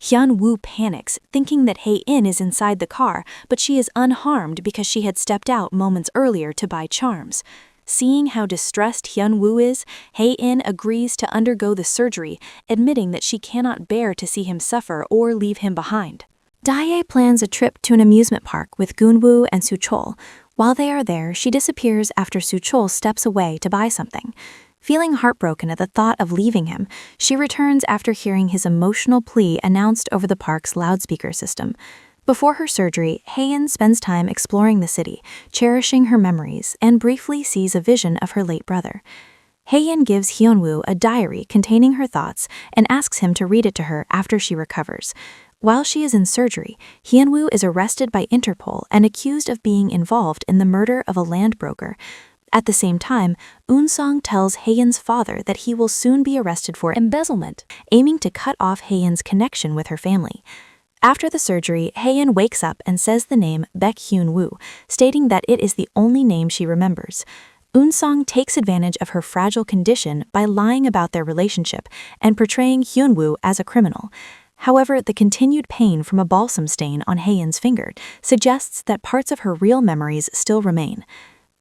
Hyun-woo panics, thinking that Hae-in is inside the car, but she is unharmed because she had stepped out moments earlier to buy charms. Seeing how distressed Hyun-woo is, Hae-in agrees to undergo the surgery, admitting that she cannot bear to see him suffer or leave him behind. Da-hae plans a trip to an amusement park with Gunwoo and Soo-chol. While they are there, she disappears after Soo-chul steps away to buy something. Feeling heartbroken at the thought of leaving him, she returns after hearing his emotional plea announced over the park's loudspeaker system. Before her surgery, Hae-in spends time exploring the city, cherishing her memories, and briefly sees a vision of her late brother. Hae-in gives Hyun-woo a diary containing her thoughts and asks him to read it to her after she recovers. While she is in surgery, Hyun-woo is arrested by Interpol and accused of being involved in the murder of a land broker. At the same time, Eun-sung tells Hae-in's father that he will soon be arrested for embezzlement, aiming to cut off Hae-in's connection with her family. After the surgery, Hae-in wakes up and says the name Baek Hyun-woo, stating that it is the only name she remembers. Eun-sung takes advantage of her fragile condition by lying about their relationship and portraying Hyun-woo as a criminal. However, the continued pain from a balsam stain on Hae-in's finger suggests that parts of her real memories still remain.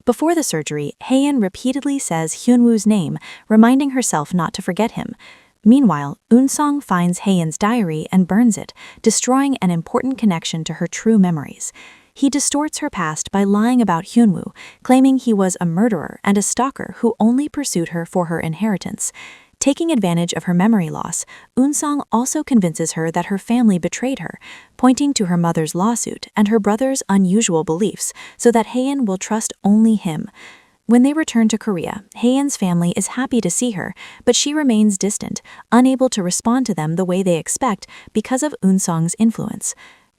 Before the surgery, Hae-in repeatedly says Hyun-woo's name, reminding herself not to forget him. Meanwhile, Eun-sung finds Hae-in's diary and burns it, destroying an important connection to her true memories. He distorts her past by lying about Hyun-woo, claiming he was a murderer and a stalker who only pursued her for her inheritance. Taking advantage of her memory loss, Eun-sung also convinces her that her family betrayed her, pointing to her mother's lawsuit and her brother's unusual beliefs so that Hae-in will trust only him. When they return to Korea, Hae-in's family is happy to see her, but she remains distant, unable to respond to them the way they expect because of Eun-sung's influence.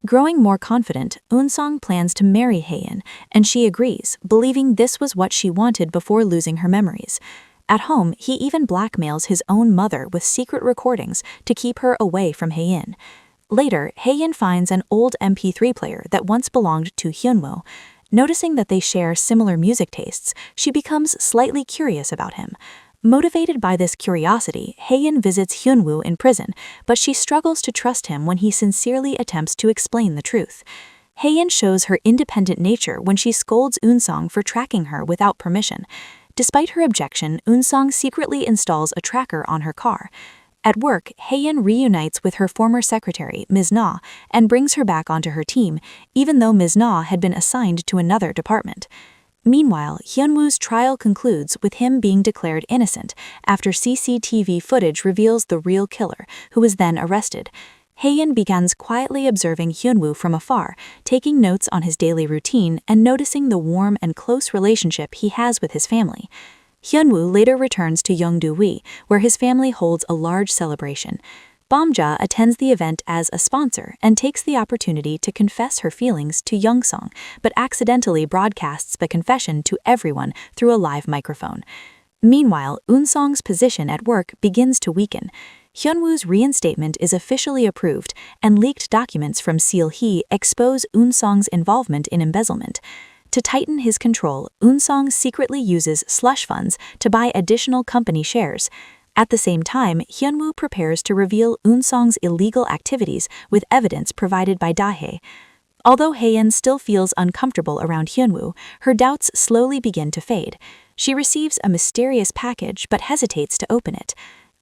Growing more confident, Eun-sung plans to marry Hae-in, and she agrees, believing this was what she wanted before losing her memories. At home, he even blackmails his own mother with secret recordings to keep her away from Hae-in. Later, Hae-in finds an old MP3 player that once belonged to Hyun-woo. Noticing that they share similar music tastes, she becomes slightly curious about him. Motivated by this curiosity, Hae-in visits Hyun-woo in prison, but she struggles to trust him when he sincerely attempts to explain the truth. Hae-in shows her independent nature when she scolds Eun-sung for tracking her without permission. Despite her objection, Eun-sung secretly installs a tracker on her car. At work, Hae-in reunites with her former secretary, Ms. Na, and brings her back onto her team, even though Ms. Na had been assigned to another department. Meanwhile, Hyun-woo's trial concludes with him being declared innocent after CCTV footage reveals the real killer, who was then arrested. Hae-in begins quietly observing Hyun-woo from afar, taking notes on his daily routine and noticing the warm and close relationship he has with his family. Hyun-woo later returns to Yongdu-ri, where his family holds a large celebration. Bamja attends the event as a sponsor and takes the opportunity to confess her feelings to Young-sung, but accidentally broadcasts the confession to everyone through a live microphone. Meanwhile, Eun-sung's position at work begins to weaken. Hyun-woo's reinstatement is officially approved, and leaked documents from Seel-hee expose Eun-sung's involvement in embezzlement. To tighten his control, Eun-sung secretly uses slush funds to buy additional company shares. At the same time, Hyun-woo prepares to reveal Eun-sung's illegal activities with evidence provided by Dae. Although Hae-in still feels uncomfortable around Hyun-woo, her doubts slowly begin to fade. She receives a mysterious package but hesitates to open it.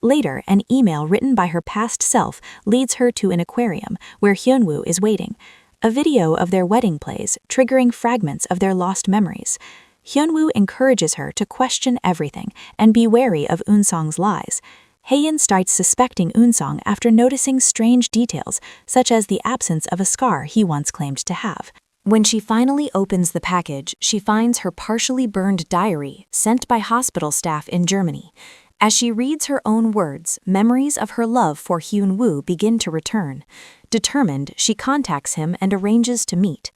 Later, an email written by her past self leads her to an aquarium where Hyun-woo is waiting. A video of their wedding plays, triggering fragments of their lost memories. Hyun-woo encourages her to question everything and be wary of Eun-sung's lies. Hae-in starts suspecting Eun-sung after noticing strange details, such as the absence of a scar he once claimed to have. When she finally opens the package, she finds her partially burned diary sent by hospital staff in Germany. As she reads her own words, memories of her love for Hyun-woo begin to return. Determined, she contacts him and arranges to meet.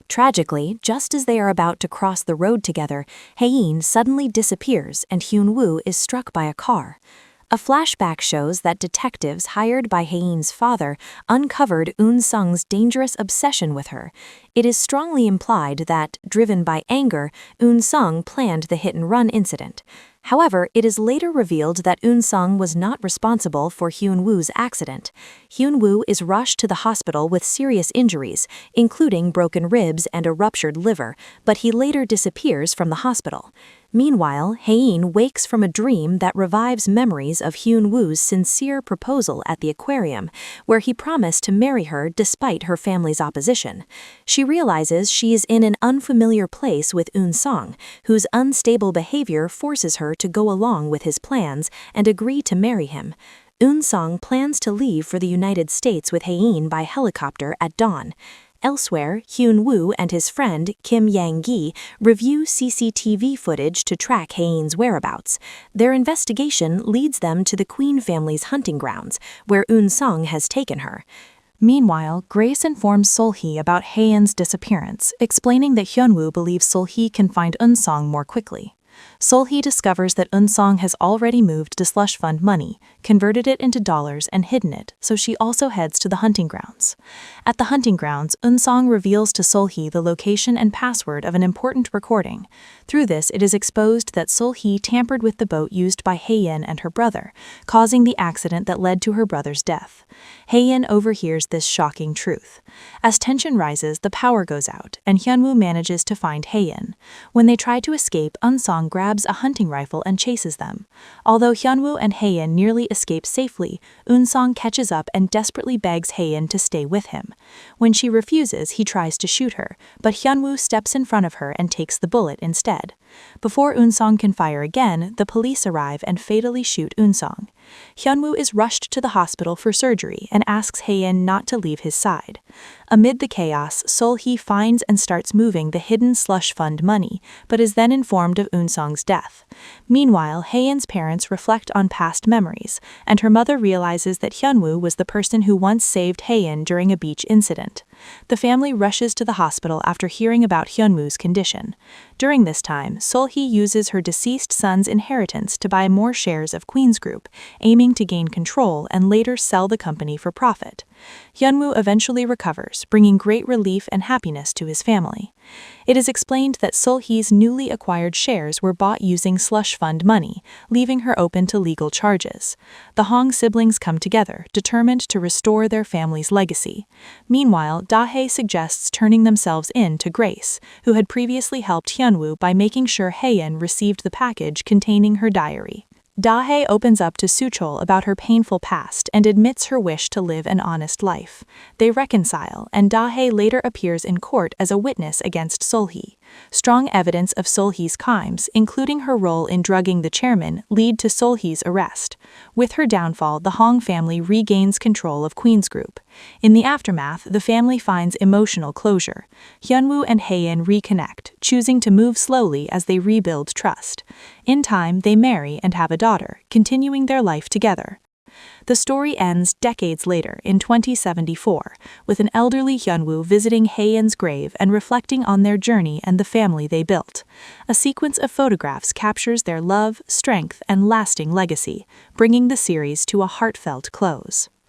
Tragically, just as they are about to cross the road together, Hae-in suddenly disappears and Hyun-woo is struck by a car. A flashback shows that detectives hired by Hae-in's father uncovered Eun-sung's dangerous obsession with her. It is strongly implied that, driven by anger, Eun-sung planned the hit-and-run incident. However, it is later revealed that Eun-sung was not responsible for Hyun-woo's accident. Hyun-woo is rushed to the hospital with serious injuries, including broken ribs and a ruptured liver, but he later disappears from the hospital. Meanwhile, Hae-in wakes from a dream that revives memories of Hyun-woo's sincere proposal at the aquarium, where he promised to marry her despite her family's opposition. She realizes she is in an unfamiliar place with Eun-sung, whose unstable behavior forces her to go along with his plans and agree to marry him. Eun-sung plans to leave for the United States with Hae-in by helicopter at dawn. Elsewhere, Hyun-woo and his friend Kim Yang-gi review CCTV footage to track Hae-in's whereabouts. Their investigation leads them to the Queen family's hunting grounds, where Eun-sung has taken her. Meanwhile, Grace informs Sol-hee about Hae-in's disappearance, explaining that Hyun-woo believes Sol-hee can find Eun-sung more quickly. Sol-hee discovers that Eun-sung has already moved to slush fund money, converted it into dollars, and hidden it, so she also heads to the hunting grounds. At the hunting grounds, Eun-sung reveals to Sol-hee the location and password of an important recording. Through this, it is exposed that Sol-hee tampered with the boat used by Hae-in and her brother, causing the accident that led to her brother's death. Hae-in overhears this shocking truth. As tension rises, the power goes out, and Hyun-woo manages to find Hae-in. When they try to escape, Eun-sung grabs a hunting rifle and chases them. Although Hyun-woo and Hae-in nearly escape safely, Eun-sung catches up and desperately begs Hae-in to stay with him. When she refuses, he tries to shoot her, but Hyun-woo steps in front of her and takes the bullet instead. Before Eun-sung can fire again, the police arrive and fatally shoot Eun-sung. Hyun-woo is rushed to the hospital for surgery and asks Hae-in not to leave his side. Amid the chaos, Sol-hee finds and starts moving the hidden slush fund money, but is then informed of Eun-sung's death. Meanwhile, Hae-in's parents reflect on past memories, and her mother realizes that Hyun-woo was the person who once saved Hae-in during a beach incident. The family rushes to the hospital after hearing about Hyun-woo's condition. During this time, Sol-hee uses her deceased son's inheritance to buy more shares of Queen's Group, aiming to gain control and later sell the company for profit. Hyun-woo eventually recovers, bringing great relief and happiness to his family. It is explained that Sol-hee's newly acquired shares were bought using slush fund money, leaving her open to legal charges. The Hong siblings come together, determined to restore their family's legacy. Meanwhile, Da-hae suggests turning themselves in to Grace, who had previously helped Hyun-woo by making sure Hae-in received the package containing her diary. Da-hae opens up to Soo-chol about her painful past and admits her wish to live an honest life. They reconcile, and Da-hae later appears in court as a witness against Sol-hee. Strong evidence of Sol-hee's crimes, including her role in drugging the chairman, lead to Sol-hee's arrest. With her downfall, the Hong family regains control of Queen's Group. In the aftermath, the family finds emotional closure. Hyun-woo and Hae-in reconnect, choosing to move slowly as they rebuild trust. In time, they marry and have a daughter, continuing their life together. The story ends decades later, in 2074, with an elderly Hyun-woo visiting Hae-in's grave and reflecting on their journey and the family they built. A sequence of photographs captures their love, strength, and lasting legacy, bringing the series to a heartfelt close.